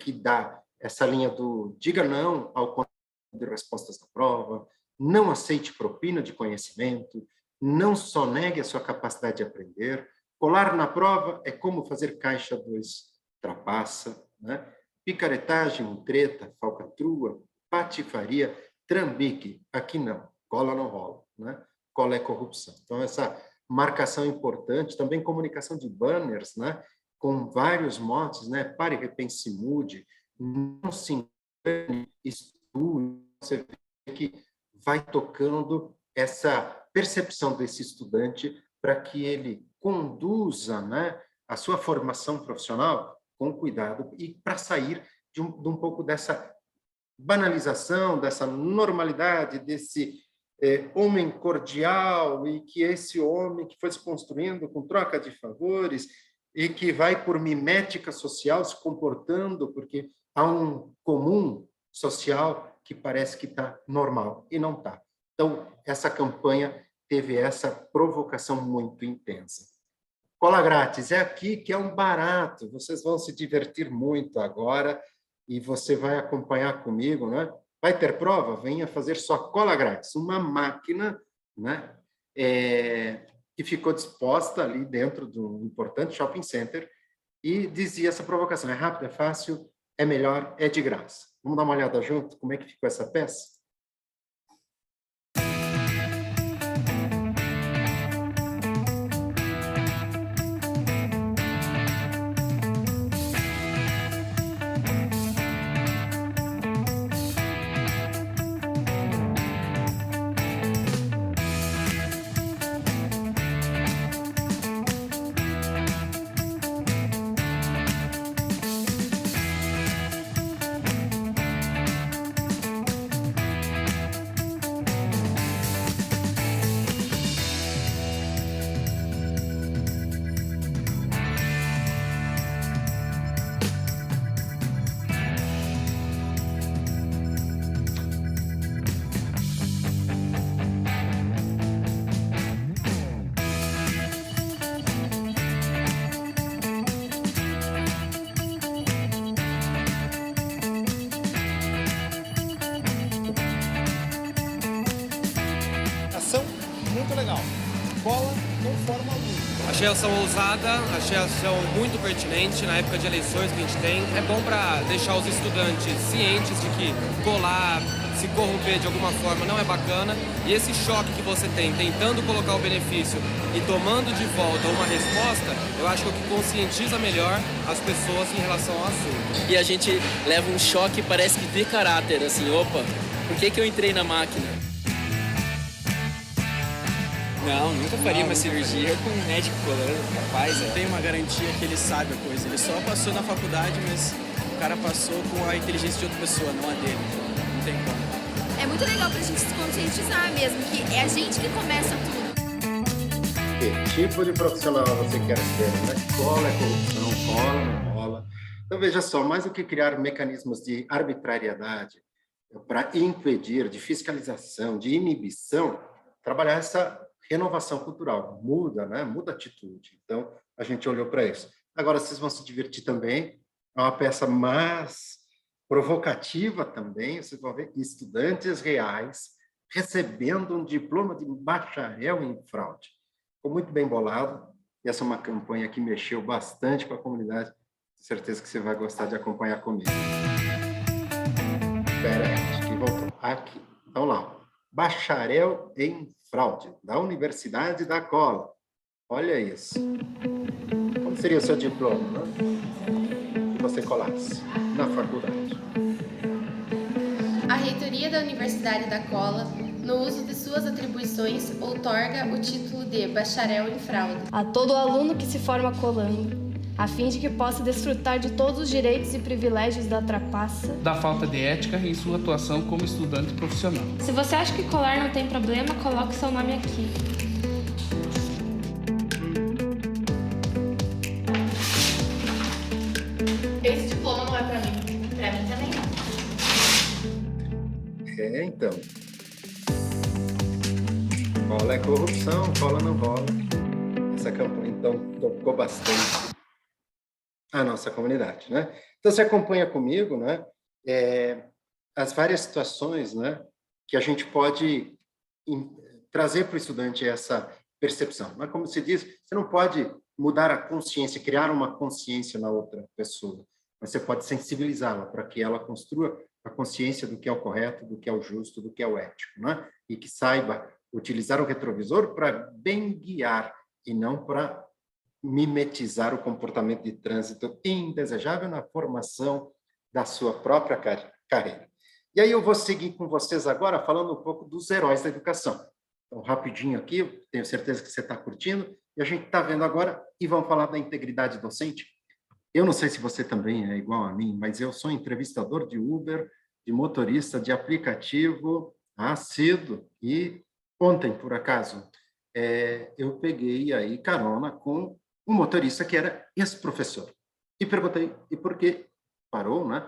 Que dá essa linha do diga não ao conteúdo de respostas da prova, não aceite propina de conhecimento, não sonegue a sua capacidade de aprender, colar na prova é como fazer caixa 2 trapaça, né? Picaretagem, treta, falcatrua, patifaria, trambique, aqui não, cola não rola, né? Cola é corrupção. Então, essa marcação importante, também comunicação de banners, né? Com vários motes, né? Pare, repense, mude, não se engane, estude. Você vê que vai tocando essa percepção desse estudante para que ele conduza, né, a sua formação profissional com cuidado e para sair de um pouco dessa banalização, dessa normalidade, desse homem cordial, e que esse homem que foi se construindo com troca de favores e que vai por mimética social se comportando, porque há um comum social que parece que está normal, e não está. Então, essa campanha teve essa provocação muito intensa. Cola grátis, é aqui que é um barato, vocês vão se divertir muito agora, e você vai acompanhar comigo, né? Vai ter prova? Venha fazer sua cola grátis, uma máquina, né? Que ficou disposta ali dentro do importante shopping center, e dizia essa provocação: é rápido, é fácil, é melhor, é de graça. Vamos dar uma olhada junto como é que ficou essa peça? Muito legal. Cola não forma algum. Achei a ação ousada, achei a ação muito pertinente na época de eleições que a gente tem. É bom para deixar os estudantes cientes de que colar, se corromper de alguma forma não é bacana. E esse choque que você tem tentando colocar o benefício e tomando de volta uma resposta, eu acho que é o que conscientiza melhor as pessoas em relação ao assunto. E a gente leva um choque, parece que de caráter, assim, opa, por que eu entrei na máquina? Não, nunca faria uma cirurgia com um médico colando, capaz. Tem uma garantia que ele sabe a coisa. Ele só passou na faculdade, mas o cara passou com a inteligência de outra pessoa, não a dele. Não tem como. É muito legal pra gente se conscientizar mesmo, que é a gente que começa tudo. Que tipo de profissional você quer ser, né? Cola é corrupção, cola não rola. Então, veja só, mais do que criar mecanismos de arbitrariedade para impedir, de fiscalização, de inibição, trabalhar essa renovação cultural, muda, né? Muda a atitude. Então, a gente olhou para isso. Agora, vocês vão se divertir também. É uma peça mais provocativa também. Vocês vão ver estudantes reais recebendo um diploma de bacharel em fraude. Ficou muito bem bolado. E essa é uma campanha que mexeu bastante com a comunidade. Tenho certeza que você vai gostar de acompanhar comigo. Espera aí, acho que voltou. Aqui. Então, lá. Bacharel em fraude, da Universidade da Cola. Olha isso. Como seria o seu diploma, né? Se você colasse na faculdade. A reitoria da Universidade da Cola, no uso de suas atribuições, outorga o título de bacharel em fraude a todo aluno que se forma colando, a fim de que possa desfrutar de todos os direitos e privilégios da trapaça, da falta de ética em sua atuação como estudante profissional. Se você acha que colar não tem problema, coloque seu nome aqui. Esse diploma não é para mim. Para mim também não. Então. Cola é corrupção, cola não rola. Essa campanha, então, tocou bastante a nossa comunidade, né? Então, você acompanha comigo, né? As várias situações, né? Que a gente pode trazer para o estudante essa percepção. Mas, como se diz, você não pode mudar a consciência, criar uma consciência na outra pessoa, mas você pode sensibilizá-la para que ela construa a consciência do que é o correto, do que é o justo, do que é o ético, né? E que saiba utilizar o retrovisor para bem guiar e não para mimetizar o comportamento de trânsito indesejável na formação da sua própria carreira. E aí eu vou seguir com vocês agora falando um pouco dos heróis da educação. Então, rapidinho aqui, tenho certeza que você está curtindo, e a gente está vendo agora, e vamos falar da integridade docente. Eu não sei se você também é igual a mim, mas eu sou entrevistador de Uber, de motorista de aplicativo assíduo, e Ontem, por acaso, eu peguei aí carona com um motorista que era ex-professor. E perguntei, e por que parou, né?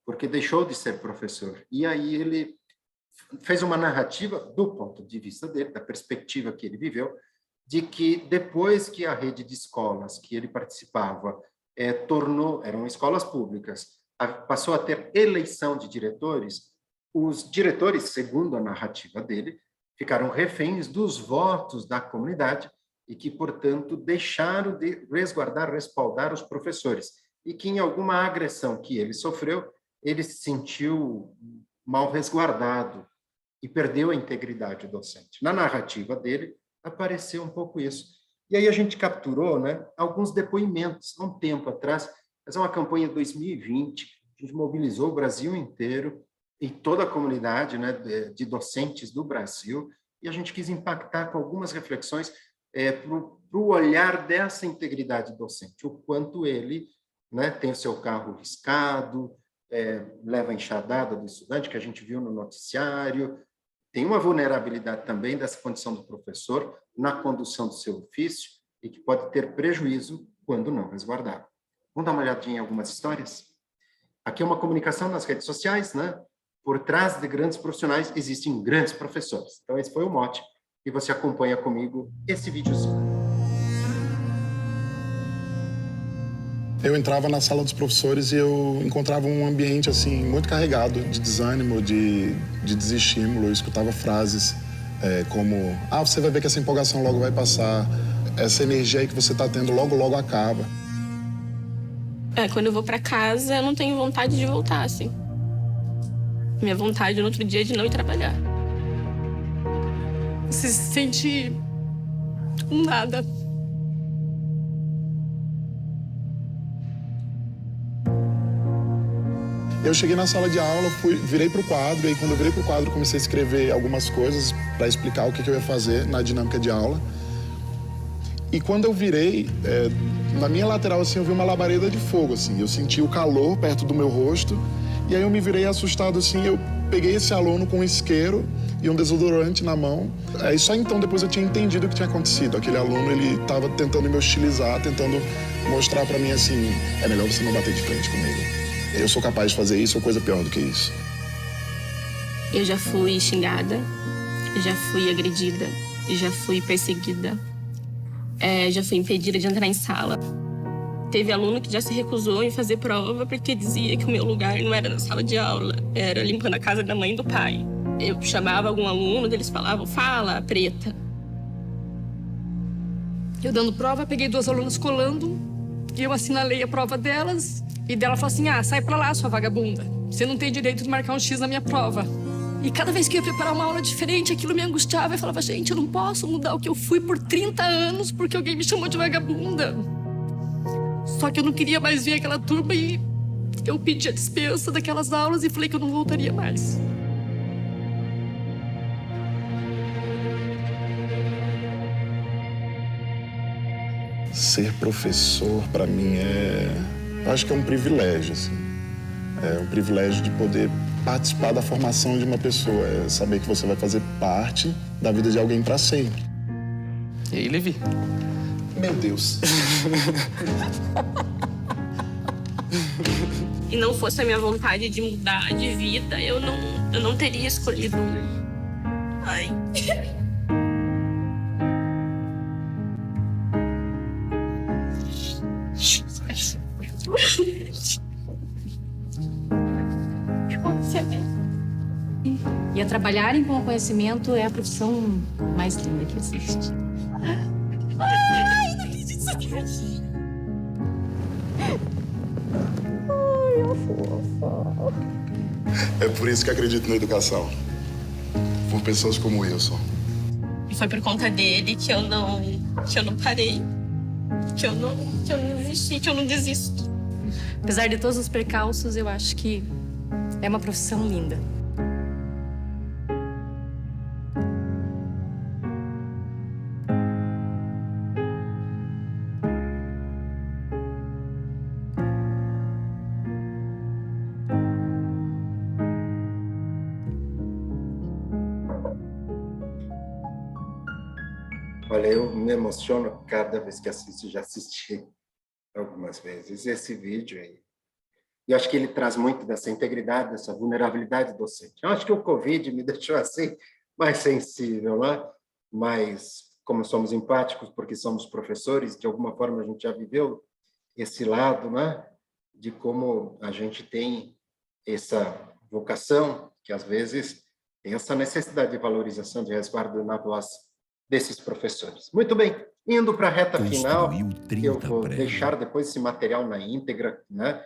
Porque deixou de ser professor. E aí ele fez uma narrativa, do ponto de vista dele, da perspectiva que ele viveu, de que depois que a rede de escolas que ele participava eram escolas públicas, passou a ter eleição de diretores, os diretores, segundo a narrativa dele, ficaram reféns dos votos da comunidade e que, portanto, deixaram de resguardar, respaldar os professores. E que, em alguma agressão que ele sofreu, ele se sentiu mal resguardado e perdeu a integridade docente. Na narrativa dele, apareceu um pouco isso. E aí a gente capturou, né, alguns depoimentos, há um tempo atrás, mas é uma campanha de 2020, a gente mobilizou o Brasil inteiro e toda a comunidade, né, de docentes do Brasil, e a gente quis impactar com algumas reflexões para o olhar dessa integridade docente, o quanto ele, né, tem o seu carro riscado, leva a enxadada do estudante, que a gente viu no noticiário, tem uma vulnerabilidade também dessa condição do professor na condução do seu ofício e que pode ter prejuízo quando não resguardado. Vamos dar uma olhadinha em algumas histórias? Aqui é uma comunicação nas redes sociais, né? Por trás de grandes profissionais existem grandes professores. Então, esse foi o mote e você acompanha comigo esse videozinho. Eu entrava na sala dos professores e eu encontrava um ambiente assim muito carregado de desânimo, de desestímulo. Eu escutava frases como: você vai ver que essa empolgação logo vai passar, essa energia aí que você está tendo logo acaba. Quando eu vou para casa, eu não tenho vontade de voltar, assim. Minha vontade no outro dia é de não ir trabalhar. Você se sente um nada. Eu cheguei na sala de aula, virei para o quadro, e quando eu virei para o quadro, comecei a escrever algumas coisas para explicar o que eu ia fazer na dinâmica de aula. E quando eu virei, na minha lateral, assim, eu vi uma labareda de fogo, assim. Eu senti o calor perto do meu rosto, e aí eu me virei assustado, assim. Eu peguei esse aluno com um isqueiro e um desodorante na mão. Aí só então depois eu tinha entendido o que tinha acontecido. Aquele aluno, ele estava tentando me hostilizar, tentando mostrar para mim, assim, é melhor você não bater de frente comigo. Eu sou capaz de fazer isso ou coisa pior do que isso. Eu já fui xingada, já fui agredida, já fui perseguida, já fui impedida de entrar em sala. Teve aluno que já se recusou em fazer prova porque dizia que o meu lugar não era na sala de aula, era limpando a casa da mãe e do pai. Eu chamava algum aluno, eles falavam: fala, preta. Eu dando prova, peguei 2 alunas colando e eu assinalei a prova delas. E dela falou assim: sai pra lá, sua vagabunda. Você não tem direito de marcar um X na minha prova. E cada vez que eu ia preparar uma aula diferente, aquilo me angustiava. Eu falava: gente, eu não posso mudar o que eu fui por 30 anos porque alguém me chamou de vagabunda. Só que eu não queria mais ver aquela turma e eu pedi a dispensa daquelas aulas e falei que eu não voltaria mais. Ser professor, para mim, acho que é um privilégio, assim. É um privilégio de poder participar da formação de uma pessoa. É saber que você vai fazer parte da vida de alguém para sempre. E aí, Levi? Meu Deus. E não fosse a minha vontade de mudar de vida, eu não teria escolhido. Ai. E a trabalharem com o conhecimento é a profissão mais linda que existe. Ai, não acredito nisso aqui. Ai, eu fofa. É por isso que acredito na educação. Por pessoas como o Wilson. E foi por conta dele que eu não parei. Que eu não desisti, que eu não desisto. Apesar de todos os percalços, eu acho que é uma profissão linda. Olha, eu me emociono cada vez que assisto, já assisti algumas vezes esse vídeo aí. E eu acho que ele traz muito dessa integridade, dessa vulnerabilidade docente. Eu acho que o Covid me deixou assim mais sensível, né? Mas como somos empáticos, porque somos professores, de alguma forma a gente já viveu esse lado, né? De como a gente tem essa vocação, que às vezes tem essa necessidade de valorização, de resguardo na voz desses professores. Muito bem, indo para a reta final, eu vou deixar depois esse material na íntegra, né?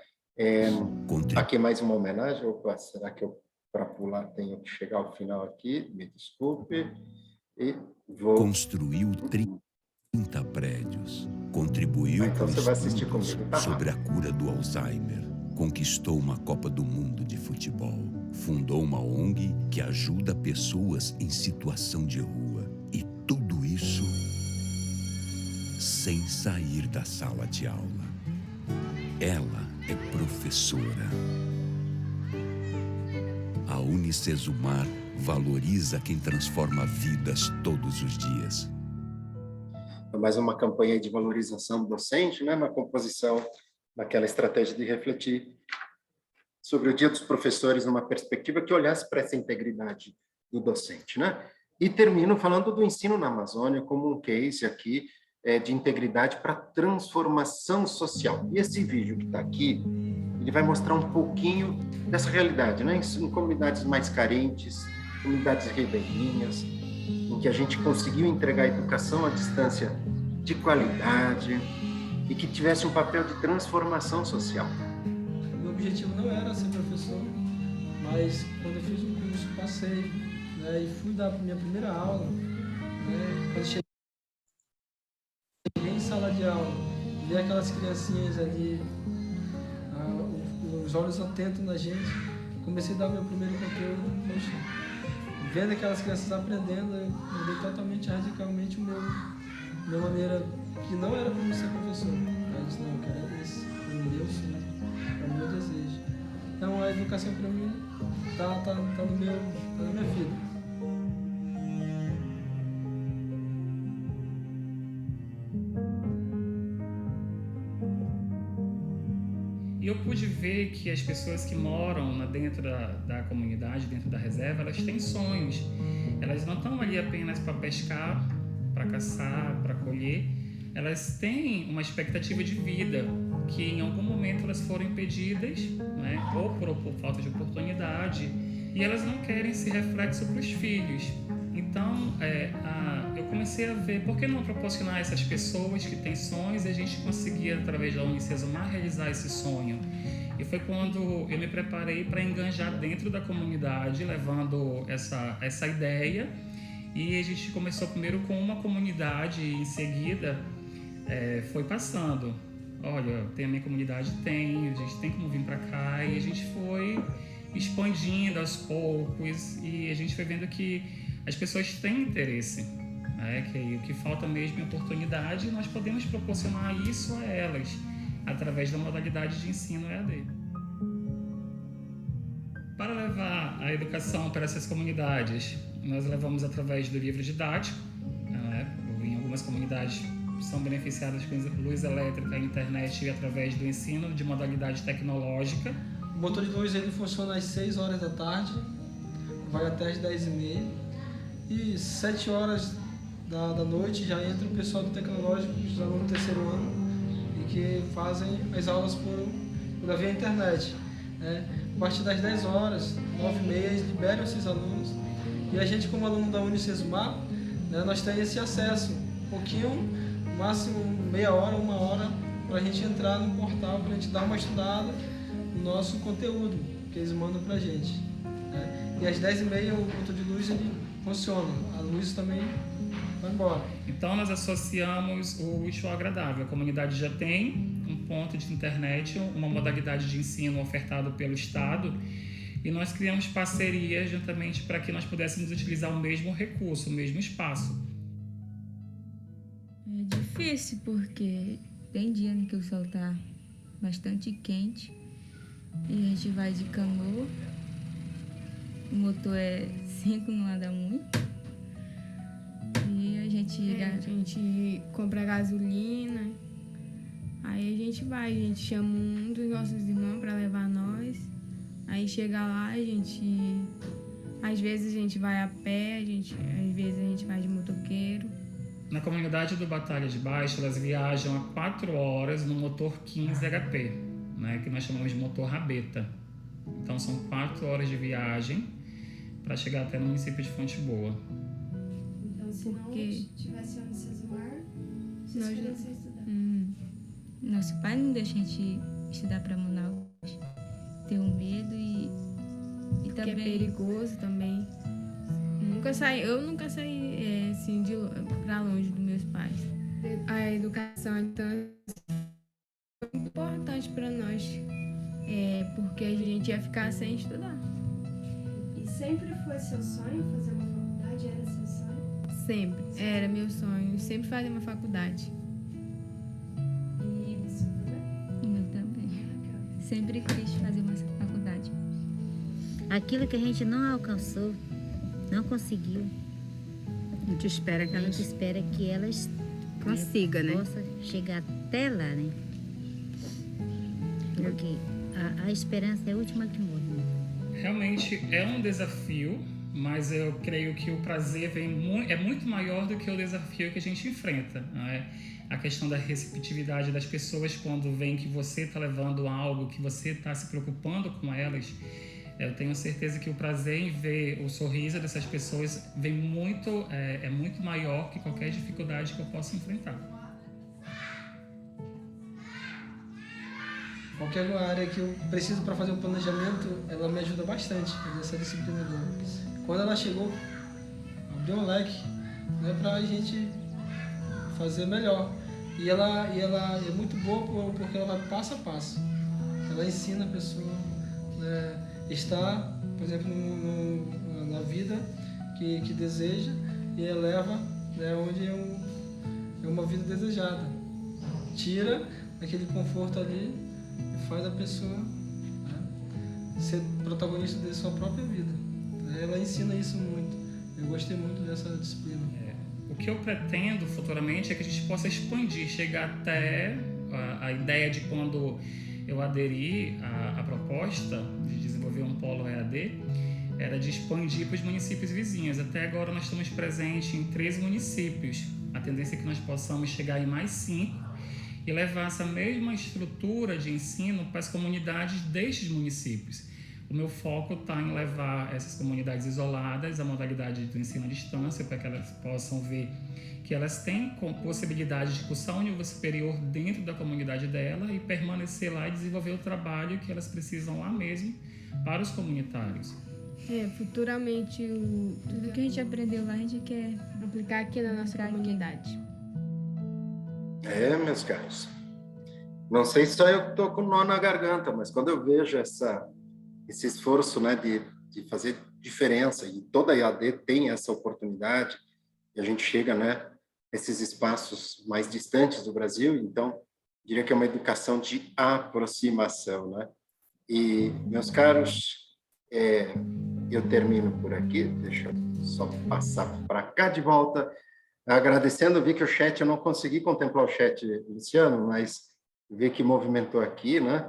Aqui mais uma homenagem. Opa, será que eu, para pular, tenho que chegar ao final aqui? Me desculpe. E vou... Construiu 30 prédios, contribuiu então com você vai assistir estudos comigo, tá? sobre a cura do Alzheimer, conquistou uma Copa do Mundo de futebol, fundou uma ONG que ajuda pessoas em situação de rua. E tudo isso sem sair da sala de aula. Ela é professora. A Unicesumar valoriza quem transforma vidas todos os dias. Mais uma campanha de valorização docente, né? Uma composição daquela estratégia de refletir sobre o Dia dos Professores numa perspectiva que olhasse para essa integridade do docente, né? E termino falando do ensino na Amazônia como um case aqui de integridade para transformação social. E esse vídeo que está aqui, ele vai mostrar um pouquinho dessa realidade, né? Em comunidades mais carentes, comunidades ribeirinhas, em que a gente conseguiu entregar educação à distância de qualidade e que tivesse um papel de transformação social. Meu objetivo não era ser professor, mas quando eu fiz o curso, passei, né, e fui dar a minha primeira aula, né, quando cheguei em sala de aula, vi aquelas criancinhas ali, os olhos atentos na gente, comecei a dar meu primeiro conteúdo, poxa, vendo aquelas crianças aprendendo, eu mudei totalmente, radicalmente minha maneira, que não era para ser professor. Eu disse, não, eu quero isso, é o meu sonho, é o meu desejo. Então a educação para mim tá na minha vida. E eu pude ver que as pessoas que moram dentro da comunidade, dentro da reserva, elas têm sonhos. Elas não estão ali apenas para pescar, para caçar, para colher. Elas têm uma expectativa de vida, que em algum momento elas foram impedidas, né, ou por falta de oportunidade, e elas não querem esse reflexo para os filhos. Então, eu comecei a ver por que não proporcionar a essas pessoas que têm sonhos e a gente conseguia, através da Unicesumar, realizar esse sonho. E foi quando eu me preparei para enganjar dentro da comunidade, levando essa ideia. E a gente começou primeiro com uma comunidade e em seguida foi passando. Olha, tem a minha comunidade? Tem, a gente tem como vir para cá. E a gente foi expandindo aos poucos e a gente foi vendo que as pessoas têm interesse, né? Que o que falta mesmo é oportunidade e nós podemos proporcionar isso a elas através da modalidade de ensino EAD. Para levar a educação para essas comunidades, nós levamos através do livro didático, né? Em algumas comunidades são beneficiadas com luz elétrica, internet e através do ensino de modalidade tecnológica. O motor de luz ele funciona às 6 horas da tarde, vai até às 10h30 e 7 horas da noite já entra o pessoal do tecnológico, os alunos do 3º ano, e que fazem as aulas por via internet. A partir das 10 horas, 9h30, eles liberam esses alunos e a gente, como aluno da Unicesumar, né, nós temos esse acesso, um pouquinho, máximo meia hora, 1 hora, para a gente entrar no portal, para a gente dar uma estudada no nosso conteúdo que eles mandam para a gente. Né? E às 10h30 o motor de luz ele funciona, a luz também vai embora. Então nós associamos o útil ao agradável. A comunidade já tem um ponto de internet, uma modalidade de ensino ofertado pelo Estado, e nós criamos parcerias juntamente para que nós pudéssemos utilizar o mesmo recurso, o mesmo espaço. É difícil porque tem dia que o sol está bastante quente e a gente vai de canoa, o motor é 5, não anda muito, e a gente a gente compra gasolina. Aí a gente chama um dos nossos irmãos para levar nós. Aí chega lá, às vezes a gente vai a pé, às vezes a gente vai de motoqueiro. Na comunidade do Batalha de Baixo, elas viajam a 4 horas no motor 15 HP, né, que nós chamamos de motor rabeta. Então são 4 horas de viagem para chegar até no município de Fonte Boa. Então, se não tivesse onde vocês morar, vocês poderiam estudar. Nosso pai não deixa a gente estudar para Manaus. Tem um medo e também... Que é perigoso também. Eu nunca saí assim, para longe dos meus pais. A educação então, é importante para nós, porque a gente ia ficar sem estudar. E sempre foi seu sonho fazer uma faculdade? Era seu sonho? Sempre. Era meu sonho. Sempre fazer uma faculdade. E você também? Eu também. Sempre quis fazer uma faculdade. Aquilo que a gente não alcançou, não conseguiu. A gente espera que elas consiga, né? Possa chegar até lá, né? Porque a esperança é a última que morre. Realmente é um desafio, mas eu creio que o prazer é muito maior do que o desafio que a gente enfrenta, né? A questão da receptividade das pessoas quando vem que você está levando algo, que você está se preocupando com elas. Eu tenho certeza que o prazer em ver o sorriso dessas pessoas é muito maior que qualquer dificuldade que eu possa enfrentar. Qualquer área que eu preciso para fazer um planejamento, ela me ajuda bastante, essa disciplina dela. Quando ela chegou, abriu um leque, né, para a gente fazer melhor. E ela é muito boa porque ela vai passo a passo. Ela ensina a pessoa, né, estar, por exemplo, na vida que deseja e eleva, né, onde é uma vida desejada. Tira aquele conforto ali e faz a pessoa, né, ser protagonista de sua própria vida. Ela ensina isso muito. Eu gostei muito dessa disciplina. O que eu pretendo futuramente é que a gente possa expandir, chegar até a ideia de quando eu aderi à proposta de desenvolver um polo EAD, era de expandir para os municípios vizinhos. Até agora nós estamos presentes em 13 municípios. A tendência é que nós possamos chegar em mais 5 e levar essa mesma estrutura de ensino para as comunidades destes municípios. O meu foco está em levar essas comunidades isoladas à modalidade do ensino à distância, para que elas possam ver que elas têm possibilidade de cursar um nível superior dentro da comunidade dela e permanecer lá e desenvolver o trabalho que elas precisam lá mesmo para os comunitários. Futuramente, tudo que a gente aprendeu lá, a gente quer aplicar aqui na nossa comunidade. Meus caros, não sei se só eu que estou com nó na garganta, mas quando eu vejo esse esforço, né, de fazer diferença, e toda a EAD tem essa oportunidade, e a gente chega, né, nesses espaços mais distantes do Brasil, então, diria que é uma educação de aproximação, né? E, meus caros, eu termino por aqui, deixa eu só passar para cá de volta, agradecendo, vi que o chat, eu não consegui contemplar o chat, Luciano, mas vi que movimentou aqui, né?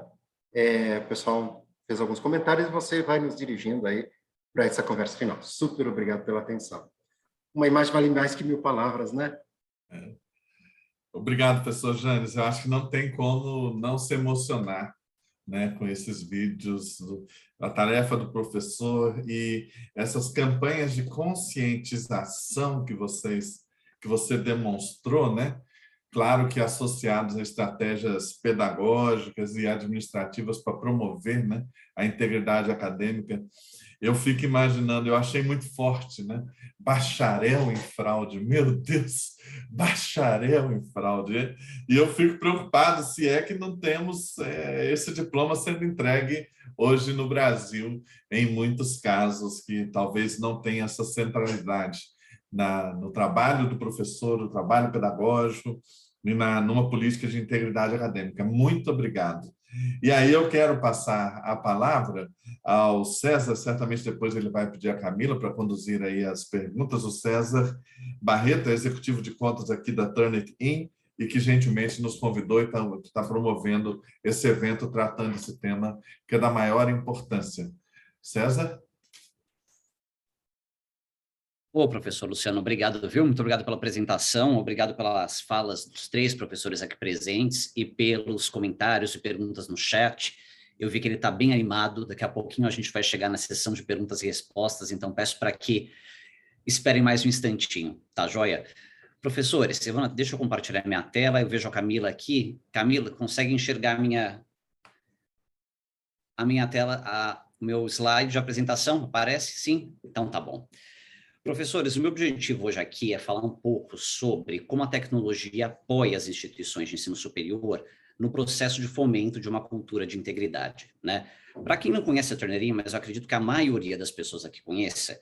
O pessoal fez alguns comentários e você vai nos dirigindo aí para essa conversa final. Super obrigado pela atenção. Uma imagem vale mais que 1000 palavras, né? Obrigado, professor Janes. Eu acho que não tem como não se emocionar, né, com esses vídeos, a tarefa do professor e essas campanhas de conscientização que você demonstrou, né? Claro que associados a estratégias pedagógicas e administrativas para promover, né, a integridade acadêmica. Eu fico imaginando, eu achei muito forte, né? Bacharel em fraude, meu Deus, bacharel em fraude. E eu fico preocupado se é que não temos esse diploma sendo entregue hoje no Brasil, em muitos casos que talvez não tenha essa centralidade no trabalho do professor, no trabalho pedagógico, numa política de integridade acadêmica. Muito obrigado. E aí eu quero passar a palavra ao César, certamente depois ele vai pedir a Camila para conduzir aí as perguntas. O César Barreto é executivo de contas aqui da Turnitin e que gentilmente nos convidou e está promovendo esse evento tratando esse tema que é da maior importância. César? Ô, professor Luciano, obrigado, viu? Muito obrigado pela apresentação, obrigado pelas falas dos 3 professores aqui presentes e pelos comentários e perguntas no chat. Eu vi que ele está bem animado, daqui a pouquinho a gente vai chegar na sessão de perguntas e respostas, então peço para que esperem mais um instantinho, tá joia? Professores, deixa eu compartilhar minha tela, eu vejo a Camila aqui. Camila, consegue enxergar a minha tela, o meu slide de apresentação? Aparece? Sim? Então tá bom. Professores, o meu objetivo hoje aqui é falar um pouco sobre como a tecnologia apoia as instituições de ensino superior no processo de fomento de uma cultura de integridade, né? Para quem não conhece a Turnitin, mas eu acredito que a maioria das pessoas aqui conheça,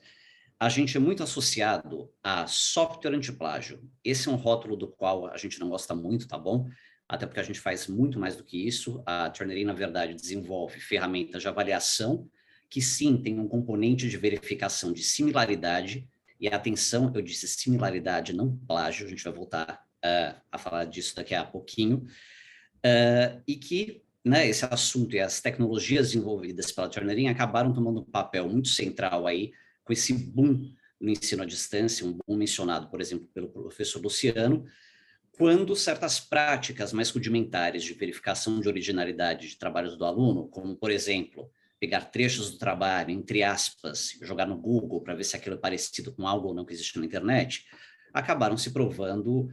a gente é muito associado a software antiplágio. Esse é um rótulo do qual a gente não gosta muito, tá bom? Até porque a gente faz muito mais do que isso. A Turnitin, na verdade, desenvolve ferramentas de avaliação que sim tem um componente de verificação de similaridade, e atenção, eu disse similaridade, não plágio, a gente vai voltar a falar disso daqui a pouquinho, e que, né, esse assunto e as tecnologias envolvidas pela Turnitin acabaram tomando um papel muito central aí, com esse boom no ensino à distância, um boom mencionado, por exemplo, pelo professor Luciano, quando certas práticas mais rudimentares de verificação de originalidade de trabalhos do aluno, como, por exemplo, pegar trechos do trabalho, entre aspas, jogar no Google para ver se aquilo é parecido com algo ou não que existe na internet, acabaram se provando,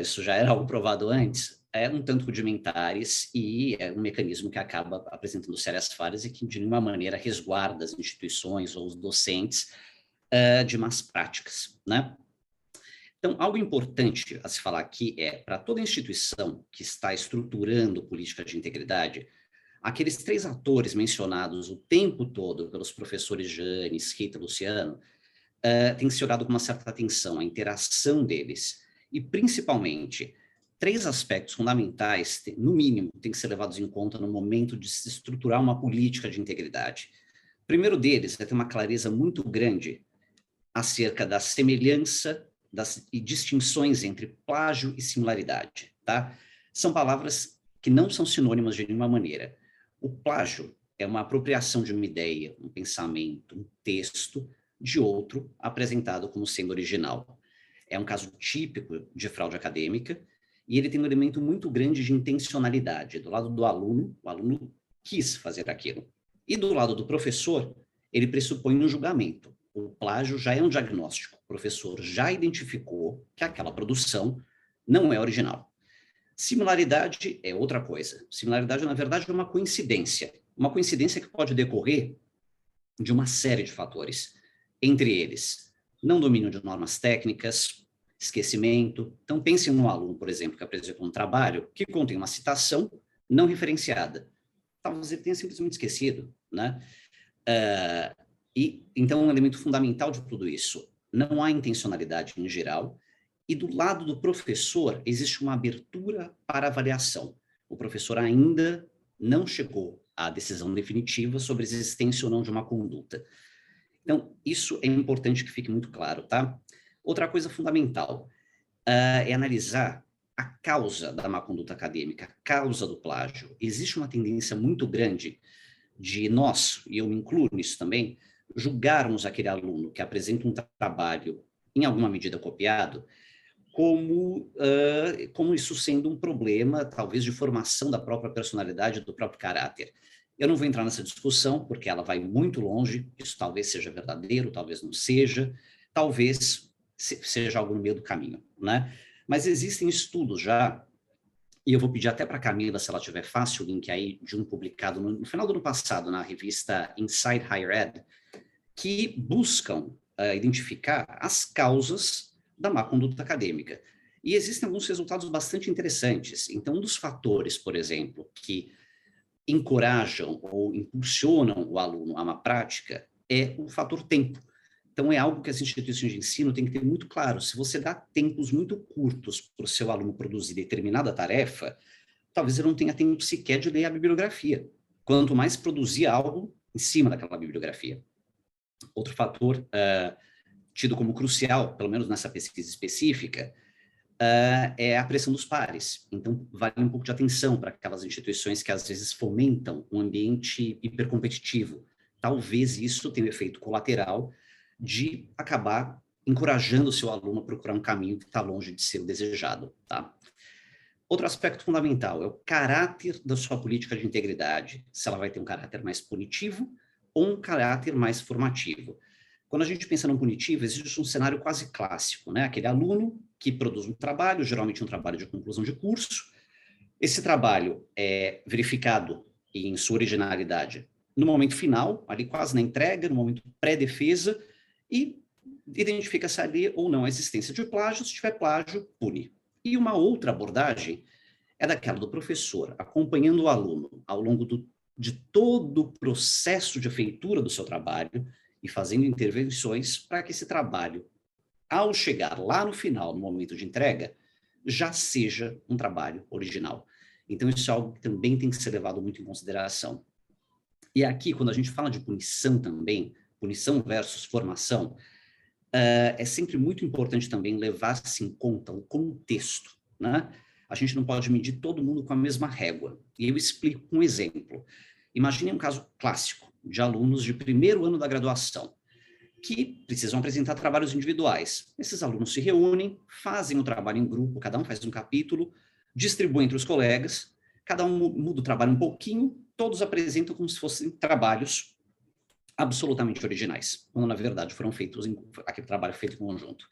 isso já era algo provado antes, um tanto rudimentares e é um mecanismo que acaba apresentando sérias falhas e que de nenhuma maneira resguarda as instituições ou os docentes de más práticas, né? Então, algo importante a se falar aqui é, para toda instituição que está estruturando política de integridade, aqueles 3 atores mencionados o tempo todo pelos professores Janes, Rita e Luciano, tem que ser olhado com uma certa atenção, a interação deles, e principalmente 3 aspectos fundamentais, no mínimo, têm que ser levados em conta no momento de se estruturar uma política de integridade. O primeiro deles é ter uma clareza muito grande acerca da semelhança e distinções entre plágio e similaridade, tá? São palavras que não são sinônimas de nenhuma maneira. O plágio é uma apropriação de uma ideia, um pensamento, um texto de outro apresentado como sendo original. É um caso típico de fraude acadêmica e ele tem um elemento muito grande de intencionalidade. Do lado do aluno, o aluno quis fazer aquilo. E do lado do professor, ele pressupõe um julgamento. O plágio já é um diagnóstico. O professor já identificou que aquela produção não é original. Similaridade é outra coisa. Similaridade, na verdade, é uma coincidência. Uma coincidência que pode decorrer de uma série de fatores. Entre eles, não domínio de normas técnicas, esquecimento. Então, pense num aluno, por exemplo, que apresentou um trabalho que contém uma citação não referenciada. Talvez ele tenha simplesmente esquecido, né? Então, um elemento fundamental de tudo isso, não há intencionalidade em geral, e do lado do professor existe uma abertura para avaliação. O professor ainda não chegou à decisão definitiva sobre a existência ou não de uma conduta. Então, isso é importante que fique muito claro, tá? Outra coisa fundamental é analisar a causa da má conduta acadêmica, a causa do plágio. Existe uma tendência muito grande de nós, e eu me incluo nisso também, julgarmos aquele aluno que apresenta um trabalho, em alguma medida copiado, como isso sendo um problema, talvez, de formação da própria personalidade, do próprio caráter. Eu não vou entrar nessa discussão, porque ela vai muito longe, isso talvez seja verdadeiro, talvez não seja, talvez seja algo no meio do caminho, né? Mas existem estudos já, e eu vou pedir até para a Camila, se ela tiver fácil, o link aí de um publicado no final do ano passado, na revista Inside Higher Ed, que buscam identificar as causas da má conduta acadêmica. E existem alguns resultados bastante interessantes. Então, um dos fatores, por exemplo, que encorajam ou impulsionam o aluno a uma prática é o fator tempo. Então, é algo que as instituições de ensino têm que ter muito claro. Se você dá tempos muito curtos para o seu aluno produzir determinada tarefa, talvez ele não tenha tempo sequer de ler a bibliografia. Quanto mais produzir algo em cima daquela bibliografia. Outro fator tido como crucial, pelo menos nessa pesquisa específica, é a pressão dos pares. Então, vale um pouco de atenção para aquelas instituições que às vezes fomentam um ambiente hipercompetitivo. Talvez isso tenha um efeito colateral de acabar encorajando o seu aluno a procurar um caminho que está longe de ser o desejado, tá? Outro aspecto fundamental é o caráter da sua política de integridade, se ela vai ter um caráter mais punitivo ou um caráter mais formativo. Quando a gente pensa no punitivo, existe um cenário quase clássico, né? Aquele aluno que produz um trabalho, geralmente um trabalho de conclusão de curso, esse trabalho é verificado em sua originalidade no momento final, ali quase na entrega, no momento pré-defesa, e identifica se ali ou não a existência de plágio. Se tiver plágio, pune. E uma outra abordagem é daquela do professor, acompanhando o aluno ao longo de todo o processo de feitura do seu trabalho e fazendo intervenções para que esse trabalho, ao chegar lá no final, no momento de entrega, já seja um trabalho original. Então, isso é algo que também tem que ser levado muito em consideração. E aqui, quando a gente fala de punição também, punição versus formação, é sempre muito importante também levar-se em conta o contexto, né? A gente não pode medir todo mundo com a mesma régua. E eu explico com um exemplo. Imagine um caso clássico de alunos de primeiro ano da graduação, que precisam apresentar trabalhos individuais. Esses alunos se reúnem, fazem o trabalho em grupo, cada um faz um capítulo, distribuem entre os colegas, cada um muda o trabalho um pouquinho, todos apresentam como se fossem trabalhos absolutamente originais, quando na verdade foram feitos, aquele trabalho feito em conjunto.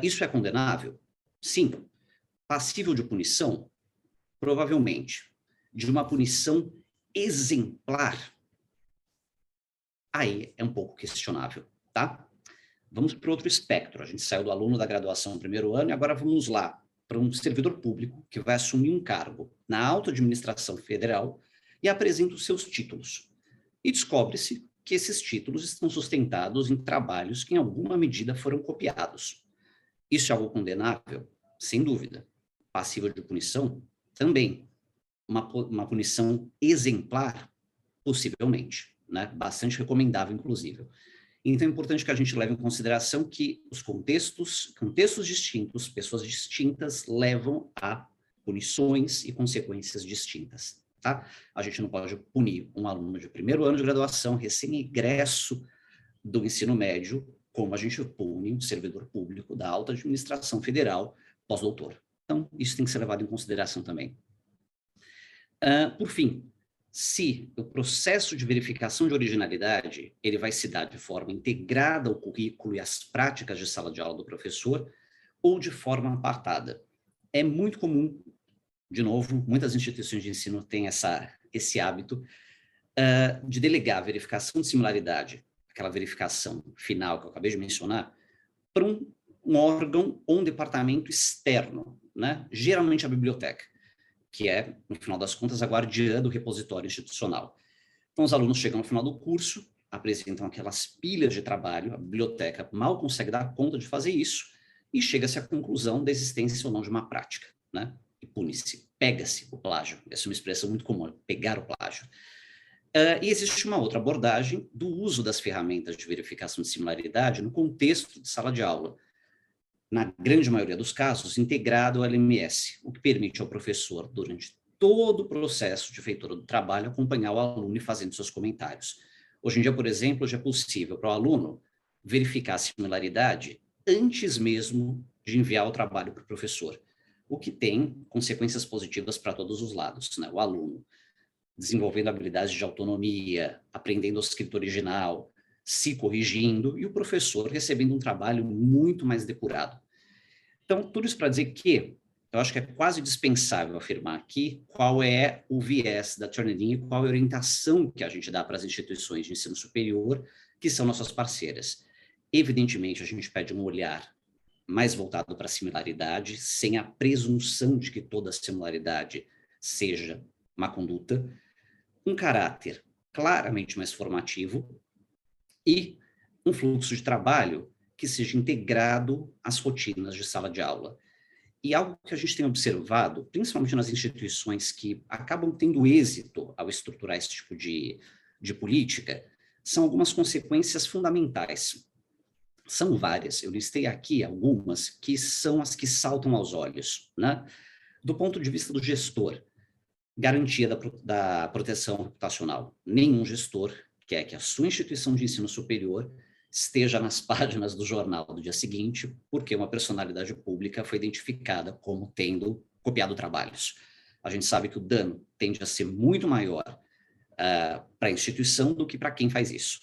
Isso é condenável? Sim. Passível de punição? Provavelmente. De uma punição exemplar? Aí é um pouco questionável, tá? Vamos para outro espectro. A gente saiu do aluno da graduação no primeiro ano e agora vamos lá para um servidor público que vai assumir um cargo na alta administração federal e apresenta os seus títulos. E descobre-se que esses títulos estão sustentados em trabalhos que, em alguma medida, foram copiados. Isso é algo condenável? Sem dúvida. Passível de punição? Também. Uma punição exemplar? Possivelmente, né? Bastante recomendável, inclusive. Então, é importante que a gente leve em consideração que os contextos distintos, pessoas distintas, levam a punições e consequências distintas. Tá? A gente não pode punir um aluno de primeiro ano de graduação, recém-egresso do ensino médio, como a gente pune um servidor público da alta administração federal pós-doutor. Então, isso tem que ser levado em consideração também. Por fim, se o processo de verificação de originalidade ele vai se dar de forma integrada ao currículo e às práticas de sala de aula do professor, ou de forma apartada. É muito comum, de novo, muitas instituições de ensino têm esse hábito de delegar a verificação de similaridade, aquela verificação final que eu acabei de mencionar, para um órgão ou um departamento externo, né? Geralmente a biblioteca, que é, no final das contas, a guardiã do repositório institucional. Então, os alunos chegam no final do curso, apresentam aquelas pilhas de trabalho, a biblioteca mal consegue dar conta de fazer isso, e chega-se à conclusão da existência ou não de uma prática, né? E pune-se, pega-se o plágio. Essa é uma expressão muito comum, pegar o plágio. E existe uma outra abordagem do uso das ferramentas de verificação de similaridade no contexto de sala de aula, na grande maioria dos casos, integrado ao LMS, o que permite ao professor, durante todo o processo de feitura do trabalho, acompanhar o aluno e fazendo seus comentários. Hoje em dia, por exemplo, já é possível para o aluno verificar a similaridade antes mesmo de enviar o trabalho para o professor, o que tem consequências positivas para todos os lados, né? O aluno desenvolvendo habilidades de autonomia, aprendendo a escrita original, se corrigindo, e o professor recebendo um trabalho muito mais depurado. Então, tudo isso para dizer que eu acho que é quase dispensável afirmar aqui qual é o viés da Turnitin e qual é a orientação que a gente dá para as instituições de ensino superior, que são nossas parceiras. Evidentemente, a gente pede um olhar mais voltado para a similaridade, sem a presunção de que toda similaridade seja má conduta, um caráter claramente mais formativo e um fluxo de trabalho que seja integrado às rotinas de sala de aula. E algo que a gente tem observado, principalmente nas instituições que acabam tendo êxito ao estruturar esse tipo de política, são algumas consequências fundamentais. São várias, eu listei aqui algumas que são as que saltam aos olhos, né? Do ponto de vista do gestor, garantia da proteção reputacional. Nenhum gestor quer que a sua instituição de ensino superior esteja nas páginas do jornal do dia seguinte, porque uma personalidade pública foi identificada como tendo copiado trabalhos. A gente sabe que o dano tende a ser muito maior para a instituição do que para quem faz isso.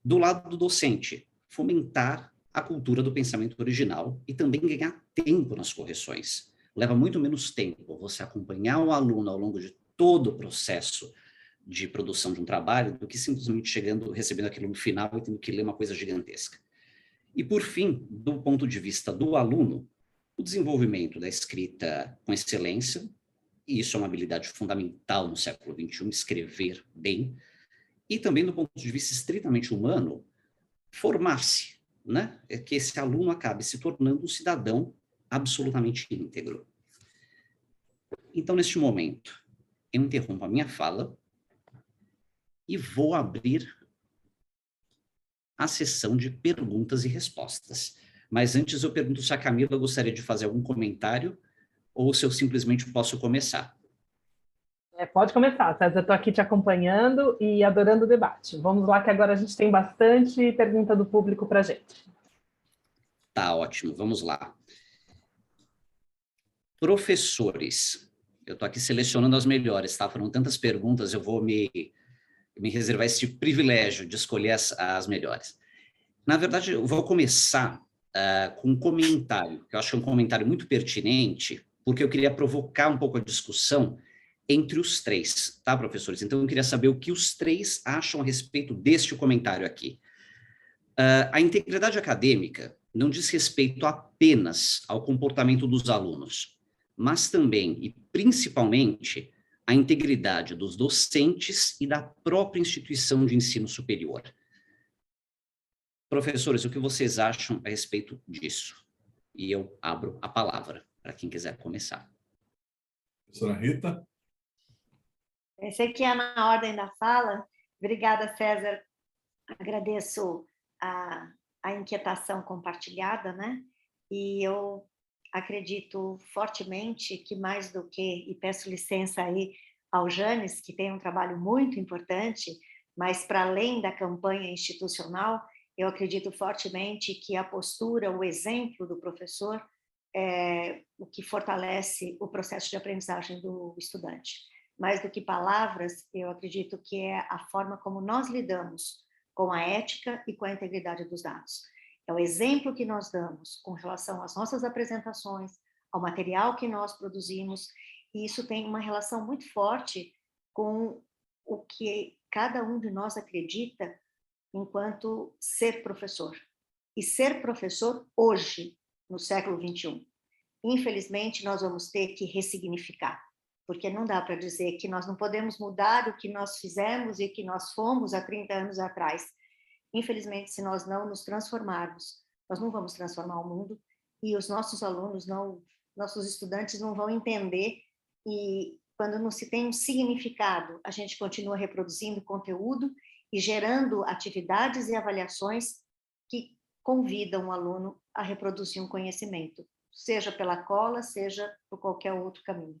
Do lado do docente, fomentar a cultura do pensamento original e também ganhar tempo nas correções. Leva muito menos tempo você acompanhar o aluno ao longo de todo o processo de produção de um trabalho do que simplesmente recebendo aquilo no final e tendo que ler uma coisa gigantesca. E, por fim, do ponto de vista do aluno, o desenvolvimento da escrita com excelência, e isso é uma habilidade fundamental no século XXI, escrever bem, e também do ponto de vista estritamente humano, formar-se, né? É que esse aluno acabe se tornando um cidadão absolutamente íntegro. Então, neste momento, eu interrompo a minha fala e vou abrir a sessão de perguntas e respostas. Mas antes eu pergunto se a Camila gostaria de fazer algum comentário ou se eu simplesmente posso começar. Pode começar, César. Eu estou aqui te acompanhando e adorando o debate. Vamos lá, que agora a gente tem bastante pergunta do público para a gente. Tá, ótimo. Vamos lá. Professores. Eu estou aqui selecionando as melhores, tá? Foram tantas perguntas, eu vou me reservar esse privilégio de escolher as melhores. Na verdade, eu vou começar com um comentário, que eu acho que é um comentário muito pertinente, porque eu queria provocar um pouco a discussão entre os três, tá, professores? Então, eu queria saber o que os três acham a respeito deste comentário aqui. A integridade acadêmica não diz respeito apenas ao comportamento dos alunos, mas também, e principalmente, a integridade dos docentes e da própria instituição de ensino superior. Professores, o que vocês acham a respeito disso? E eu abro a palavra para quem quiser começar. Professora Rita? Pensei que ia na ordem da fala. Obrigada, César. Agradeço a inquietação compartilhada, né? E eu acredito fortemente que mais do que, e peço licença aí ao Janes, que tem um trabalho muito importante, mas para além da campanha institucional, eu acredito fortemente que a postura, o exemplo do professor é o que fortalece o processo de aprendizagem do estudante. Mais do que palavras, eu acredito que é a forma como nós lidamos com a ética e com a integridade dos dados. É o exemplo que nós damos com relação às nossas apresentações, ao material que nós produzimos, e isso tem uma relação muito forte com o que cada um de nós acredita enquanto ser professor. E ser professor hoje, no século XXI. Infelizmente, nós vamos ter que ressignificar, porque não dá para dizer que nós não podemos mudar o que nós fizemos e que nós fomos há 30 anos atrás. Infelizmente, se nós não nos transformarmos, nós não vamos transformar o mundo e os nossos alunos, nossos estudantes não vão entender, e quando não se tem um significado, a gente continua reproduzindo conteúdo e gerando atividades e avaliações que convidam o aluno a reproduzir um conhecimento, seja pela cola, seja por qualquer outro caminho.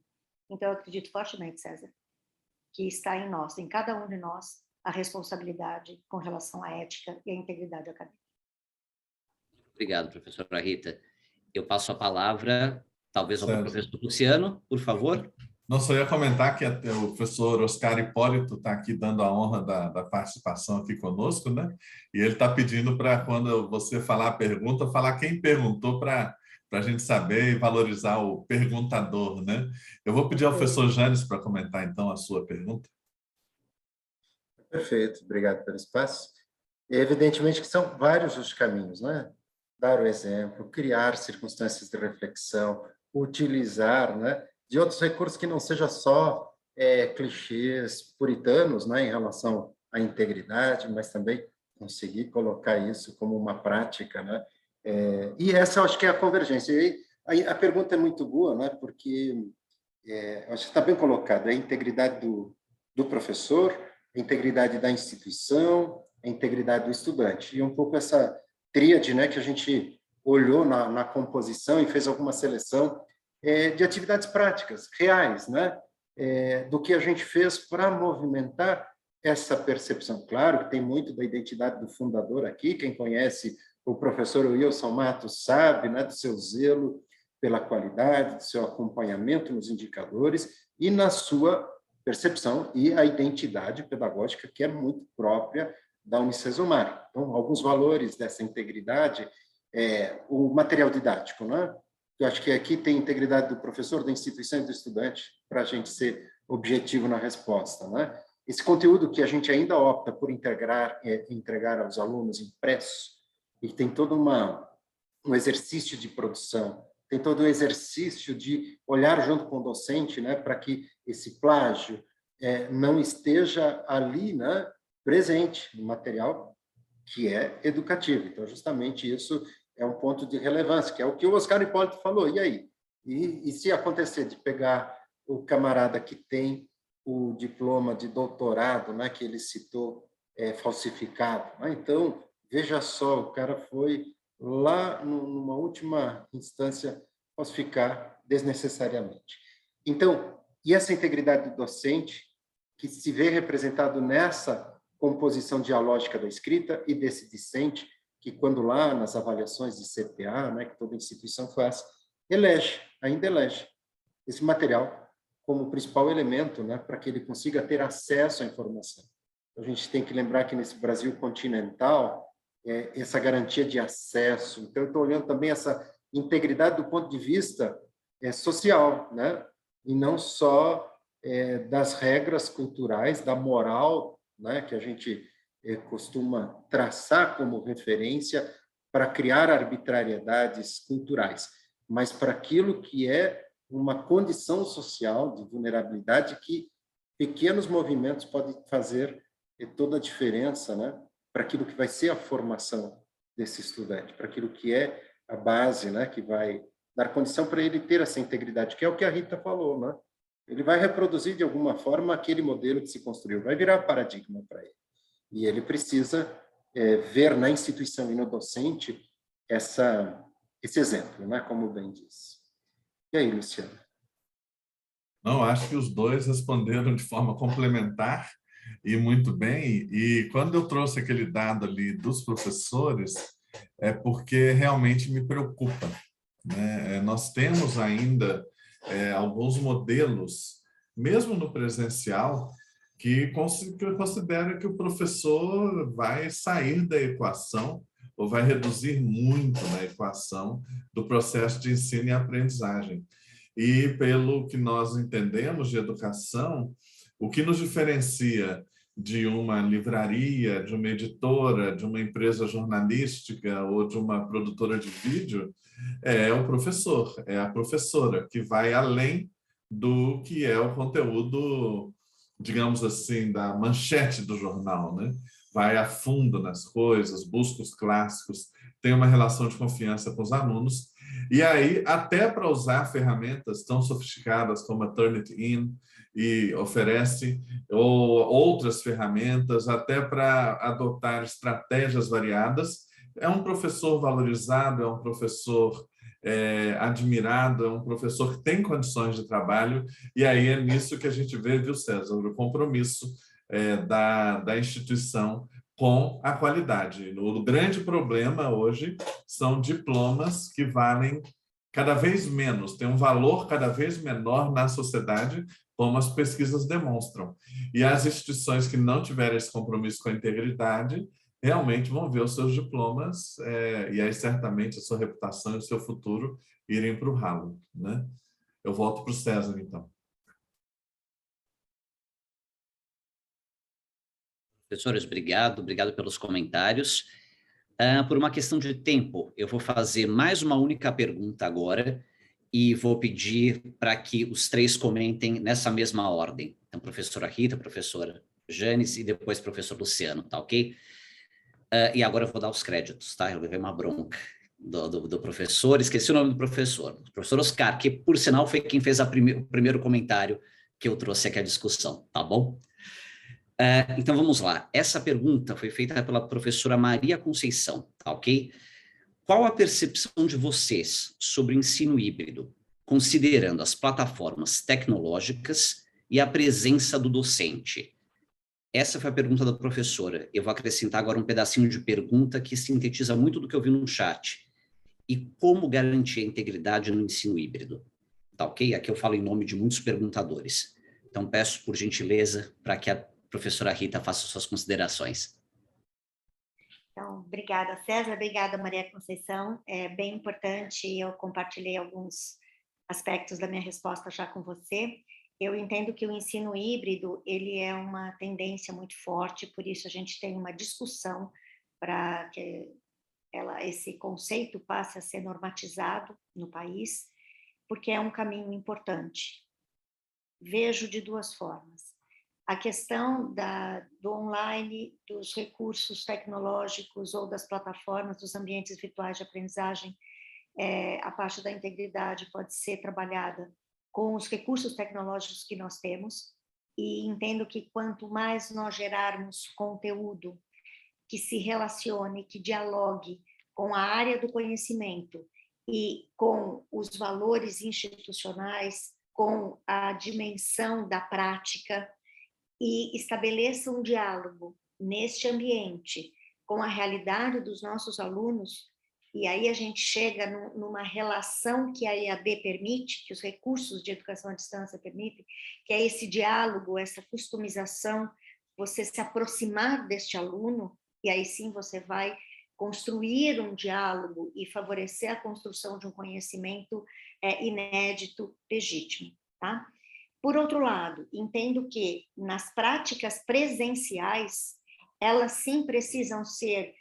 Então, eu acredito fortemente, César, que está em nós, em cada um de nós, a responsabilidade com relação à ética e à integridade acadêmica. Obrigado, professora Rita. Eu passo a palavra, talvez, ao professor Luciano, por favor. Não, só ia comentar que o professor Oscar Hipólito está aqui dando a honra da participação aqui conosco, né? E ele está pedindo para, quando você falar a pergunta, falar quem perguntou para a gente saber e valorizar o perguntador, né? Eu vou pedir ao professor Janes para comentar, então, a sua pergunta. Perfeito, obrigado pelo espaço. E, evidentemente que são vários os caminhos, né? Dar o exemplo, criar circunstâncias de reflexão, utilizar, né, de outros recursos que não seja só clichês puritanos, né, em relação à integridade, mas também conseguir colocar isso como uma prática, né? E essa eu acho que é a convergência. E aí, a pergunta é muito boa, né? Porque acho que está bem colocado, a integridade do professor, a integridade da instituição, a integridade do estudante. E um pouco essa tríade, né, que a gente olhou na composição e fez alguma seleção de atividades práticas, reais, né? Do que a gente fez para movimentar essa percepção. Claro que tem muito da identidade do fundador aqui, quem conhece o professor Wilson Matos sabe, né, do seu zelo pela qualidade, do seu acompanhamento nos indicadores e na sua percepção e a identidade pedagógica que é muito própria da Unicesumar. Então, alguns valores dessa integridade, o material didático, né? Eu acho que aqui tem integridade do professor, da instituição e do estudante, para a gente ser objetivo na resposta, né? Esse conteúdo que a gente ainda opta por entregar aos alunos impresso, e tem todo um exercício de produção, tem todo um exercício de olhar junto com o docente, né, para que esse plágio não esteja ali, né, presente no material que é educativo. Então, justamente isso é um ponto de relevância, que é o que o Oscar Hipólito falou. E aí? E se acontecer de pegar o camarada que tem o diploma de doutorado, né, que ele citou, falsificado, né? Então, veja só, o cara foi lá numa última instância falsificar desnecessariamente. Então, e essa integridade do docente, que se vê representado nessa composição dialógica da escrita e desse discente, que quando lá nas avaliações de CPA, né, que toda instituição faz, ainda elege esse material como principal elemento, né, para que ele consiga ter acesso à informação. A gente tem que lembrar que nesse Brasil continental, essa garantia de acesso, então eu estou olhando também essa integridade do ponto de vista social, né, e não só das regras culturais, da moral, né, que a gente costuma traçar como referência para criar arbitrariedades culturais, mas para aquilo que é uma condição social de vulnerabilidade que pequenos movimentos podem fazer toda a diferença, né, para aquilo que vai ser a formação desse estudante, para aquilo que é a base, né, que vai dar condição para ele ter essa integridade, que é o que a Rita falou, né? Ele vai reproduzir de alguma forma aquele modelo que se construiu, vai virar paradigma para ele. E ele precisa ver na instituição e no docente esse exemplo, né, como bem disse. E aí, Luciano? Não, acho que os dois responderam de forma complementar e muito bem. E quando eu trouxe aquele dado ali dos professores, é porque realmente me preocupa, né? Nós temos ainda alguns modelos, mesmo no presencial, que considera que o professor vai sair da equação ou vai reduzir muito na equação do processo de ensino e aprendizagem. E pelo que nós entendemos de educação, o que nos diferencia de uma livraria, de uma editora, de uma empresa jornalística ou de uma produtora de vídeo é o professor, é a professora, que vai além do que é o conteúdo, digamos assim, da manchete do jornal, né? Vai a fundo nas coisas, busca os clássicos, tem uma relação de confiança com os alunos, e aí, até para usar ferramentas tão sofisticadas como a Turnitin, e oferece, ou outras ferramentas, até para adotar estratégias variadas, é um professor valorizado, é um professor admirado, é um professor que tem condições de trabalho, e aí é nisso que a gente vê, viu, César, o compromisso da instituição com a qualidade. O grande problema hoje são diplomas que valem cada vez menos, tem um valor cada vez menor na sociedade, como as pesquisas demonstram. E as instituições que não tiverem esse compromisso com a integridade realmente vão ver os seus diplomas e aí certamente a sua reputação e o seu futuro irem para o ralo, né? Eu volto para o César, então. Professores, obrigado pelos comentários. Por uma questão de tempo, eu vou fazer mais uma única pergunta agora e vou pedir para que os três comentem nessa mesma ordem. Então, professora Rita, professora Janes e depois professor Luciano, tá ok? E agora eu vou dar os créditos, tá? Eu levei uma bronca do professor, esqueci o nome do professor Oscar, que, por sinal, foi quem fez o primeiro comentário que eu trouxe aqui à discussão, tá bom? Então, vamos lá. Essa pergunta foi feita pela professora Maria Conceição, tá ok? Qual a percepção de vocês sobre o ensino híbrido, considerando as plataformas tecnológicas e a presença do docente? Essa foi a pergunta da professora. Eu vou acrescentar agora um pedacinho de pergunta que sintetiza muito do que eu vi no chat. E como garantir a integridade no ensino híbrido? Tá ok? Aqui eu falo em nome de muitos perguntadores. Então, peço, por gentileza, para que a professora Rita faça suas considerações. Então, obrigada, César. Obrigada, Maria Conceição. É bem importante, eu compartilhei alguns aspectos da minha resposta já com você. Eu entendo que o ensino híbrido, ele é uma tendência muito forte, por isso a gente tem uma discussão para que esse conceito passe a ser normatizado no país, porque é um caminho importante. Vejo de duas formas. A questão do online, dos recursos tecnológicos ou das plataformas, dos ambientes virtuais de aprendizagem, a parte da integridade pode ser trabalhada com os recursos tecnológicos que nós temos, e entendo que quanto mais nós gerarmos conteúdo que se relacione, que dialogue com a área do conhecimento e com os valores institucionais, com a dimensão da prática, e estabeleça um diálogo neste ambiente com a realidade dos nossos alunos, e aí a gente chega numa relação que a EAD permite, que os recursos de educação à distância permitem, que é esse diálogo, essa customização, você se aproximar deste aluno, e aí sim você vai construir um diálogo e favorecer a construção de um conhecimento inédito, legítimo, tá? Por outro lado, entendo que nas práticas presenciais, elas sim precisam ser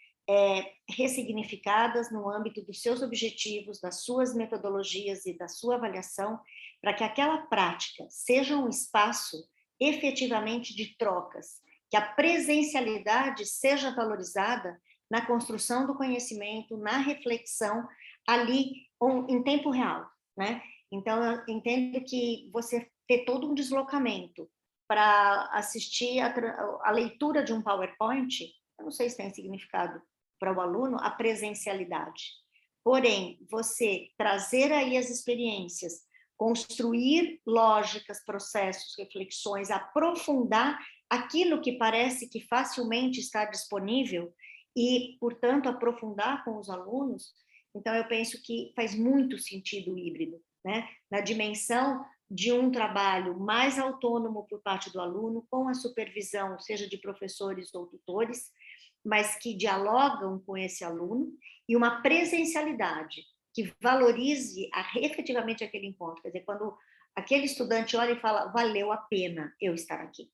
ressignificadas no âmbito dos seus objetivos, das suas metodologias e da sua avaliação, para que aquela prática seja um espaço efetivamente de trocas, que a presencialidade seja valorizada na construção do conhecimento, na reflexão, ali em tempo real, né? Então, eu entendo que você ter todo um deslocamento para assistir a leitura de um PowerPoint, eu não sei se tem significado para o aluno, a presencialidade. Porém, você trazer aí as experiências, construir lógicas, processos, reflexões, aprofundar aquilo que parece que facilmente está disponível e, portanto, aprofundar com os alunos, então eu penso que faz muito sentido o híbrido, né? Na dimensão de um trabalho mais autônomo por parte do aluno, com a supervisão, seja de professores ou tutores, mas que dialogam com esse aluno, e uma presencialidade que valorize efetivamente aquele encontro. Quer dizer, quando aquele estudante olha e fala, valeu a pena eu estar aqui.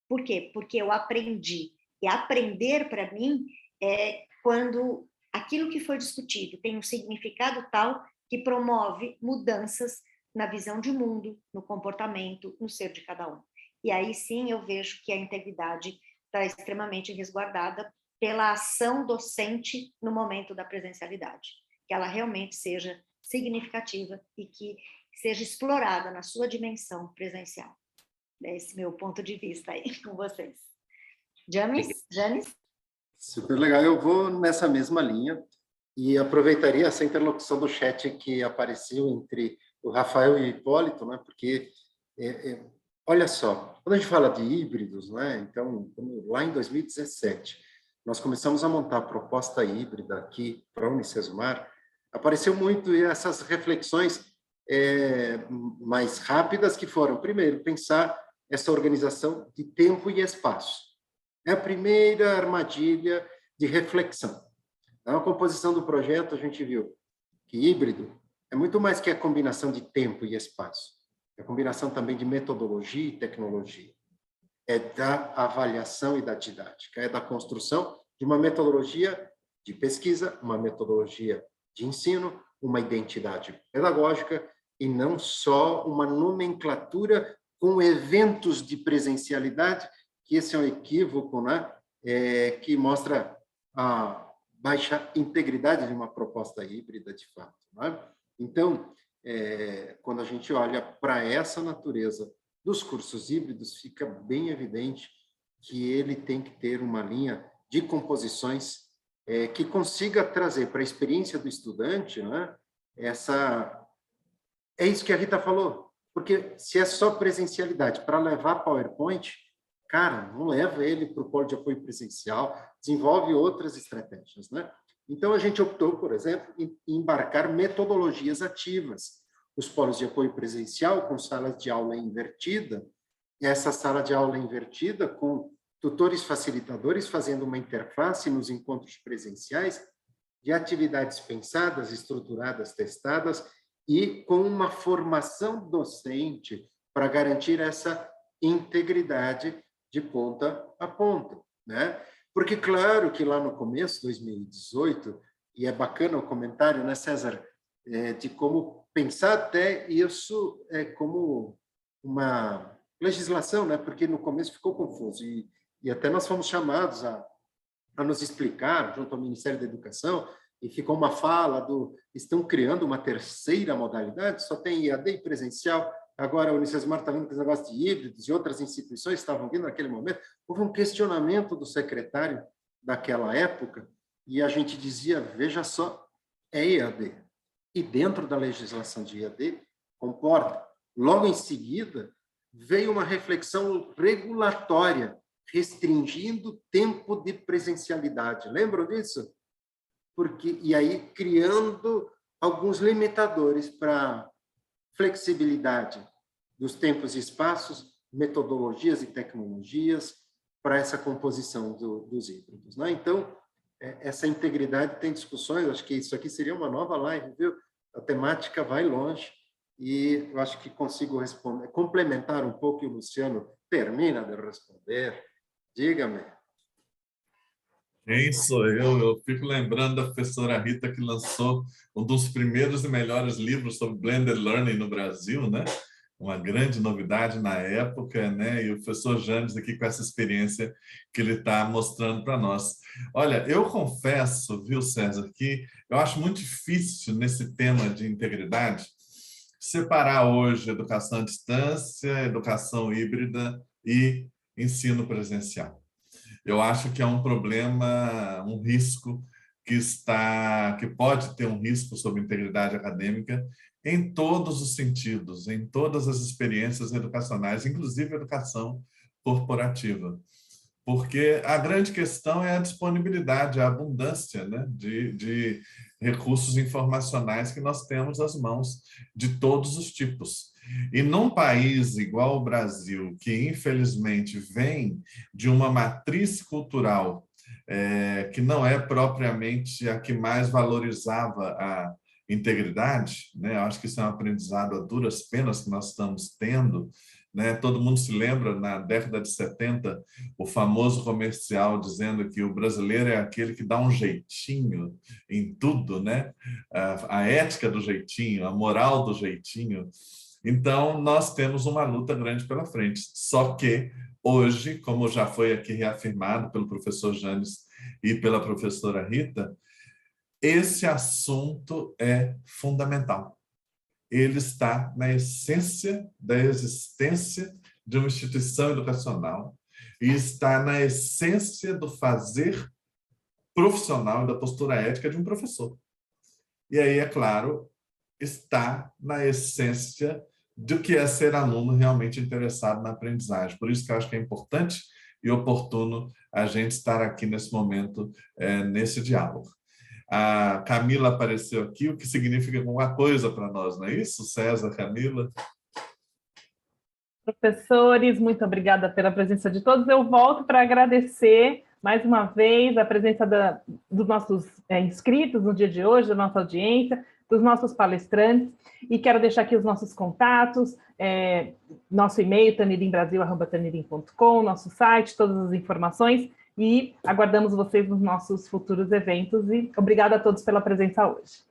Por quê? Porque eu aprendi. E aprender, para mim, é quando aquilo que foi discutido tem um significado tal que promove mudanças na visão de mundo, no comportamento, no ser de cada um. E aí sim eu vejo que a integridade está extremamente resguardada pela ação docente no momento da presencialidade, que ela realmente seja significativa e que seja explorada na sua dimensão presencial. É esse meu ponto de vista aí com vocês. Janis? Super legal. Eu vou nessa mesma linha e aproveitaria essa interlocução do chat que apareceu entre o Rafael e o Hipólito, né? Porque, olha só, quando a gente fala de híbridos, né? Então, lá em 2017, nós começamos a montar a proposta híbrida aqui para a Unicesumar, apareceu muito essas reflexões mais rápidas que foram, primeiro, pensar essa organização de tempo e espaço. É a primeira armadilha de reflexão. Na composição do projeto, a gente viu que híbrido é muito mais que a combinação de tempo e espaço. É a combinação também de metodologia e tecnologia. É da avaliação e da didática. É da construção de uma metodologia de pesquisa, uma metodologia de ensino, uma identidade pedagógica e não só uma nomenclatura com eventos de presencialidade, que esse é um equívoco, né? Que mostra a baixa integridade de uma proposta híbrida, de fato. Não é? Então, quando a gente olha para essa natureza dos cursos híbridos, fica bem evidente que ele tem que ter uma linha de composições que consiga trazer para a experiência do estudante, né, é isso que a Rita falou, porque se é só presencialidade para levar PowerPoint, cara, não leva ele para o polo de apoio presencial, desenvolve outras estratégias, né? Então, a gente optou, por exemplo, em embarcar metodologias ativas. Os polos de apoio presencial com salas de aula invertida, essa sala de aula invertida com tutores facilitadores fazendo uma interface nos encontros presenciais de atividades pensadas, estruturadas, testadas e com uma formação docente para garantir essa integridade de ponta a ponta, né? Porque, claro, que lá no começo, 2018, e é bacana o comentário, né, César, de como pensar até isso como uma legislação, né? Porque no começo ficou confuso e até nós fomos chamados a nos explicar junto ao Ministério da Educação e ficou uma fala estão criando uma terceira modalidade, só tem EAD e presencial, agora a Unicesumar está vindo com esse negócio de híbridos e outras instituições estavam vindo naquele momento. Houve um questionamento do secretário daquela época e a gente dizia, veja só, é EAD. E dentro da legislação de EAD, comporta. Logo em seguida, veio uma reflexão regulatória, restringindo o tempo de presencialidade. Lembram disso? E aí criando alguns limitadores para flexibilidade dos tempos e espaços, metodologias e tecnologias para essa composição dos híbridos, né? Então, essa integridade tem discussões, acho que isso aqui seria uma nova live, viu? A temática vai longe e eu acho que consigo responder, complementar um pouco e o Luciano termina de responder. Diga-me. Quem sou eu? Eu fico lembrando da professora Rita, que lançou um dos primeiros e melhores livros sobre Blended Learning no Brasil, né? Uma grande novidade na época, né? E o professor Janes aqui com essa experiência que ele está mostrando para nós. Olha, eu confesso, viu, César, que eu acho muito difícil nesse tema de integridade separar hoje educação à distância, educação híbrida e ensino presencial. Eu acho que é um problema, um risco que pode ter um risco sobre integridade acadêmica em todos os sentidos, em todas as experiências educacionais, inclusive educação corporativa. Porque a grande questão é a disponibilidade, a abundância, né, de recursos informacionais que nós temos às mãos de todos os tipos. E num país igual ao Brasil, que infelizmente vem de uma matriz cultural que não é propriamente a que mais valorizava a integridade, né? Eu acho que isso é um aprendizado a duras penas que nós estamos tendo, né? Todo mundo se lembra, na década de 70, o famoso comercial dizendo que o brasileiro é aquele que dá um jeitinho em tudo, né? A ética do jeitinho, a moral do jeitinho. Então, nós temos uma luta grande pela frente. Só que, hoje, como já foi aqui reafirmado pelo professor Janes e pela professora Rita, esse assunto é fundamental. Ele está na essência da existência de uma instituição educacional e está na essência do fazer profissional e da postura ética de um professor. E aí, é claro, está na essência do que é ser aluno realmente interessado na aprendizagem. Por isso que eu acho que é importante e oportuno a gente estar aqui nesse momento, nesse diálogo. A Camila apareceu aqui, o que significa alguma coisa para nós, não é isso, César, Camila? Professores, muito obrigada pela presença de todos. Eu volto para agradecer mais uma vez a presença dos nossos inscritos no dia de hoje, da nossa audiência, dos nossos palestrantes, e quero deixar aqui os nossos contatos, nosso e-mail, tanirimbrasil@tanirim.com, nosso site, todas as informações, e aguardamos vocês nos nossos futuros eventos, e obrigada a todos pela presença hoje.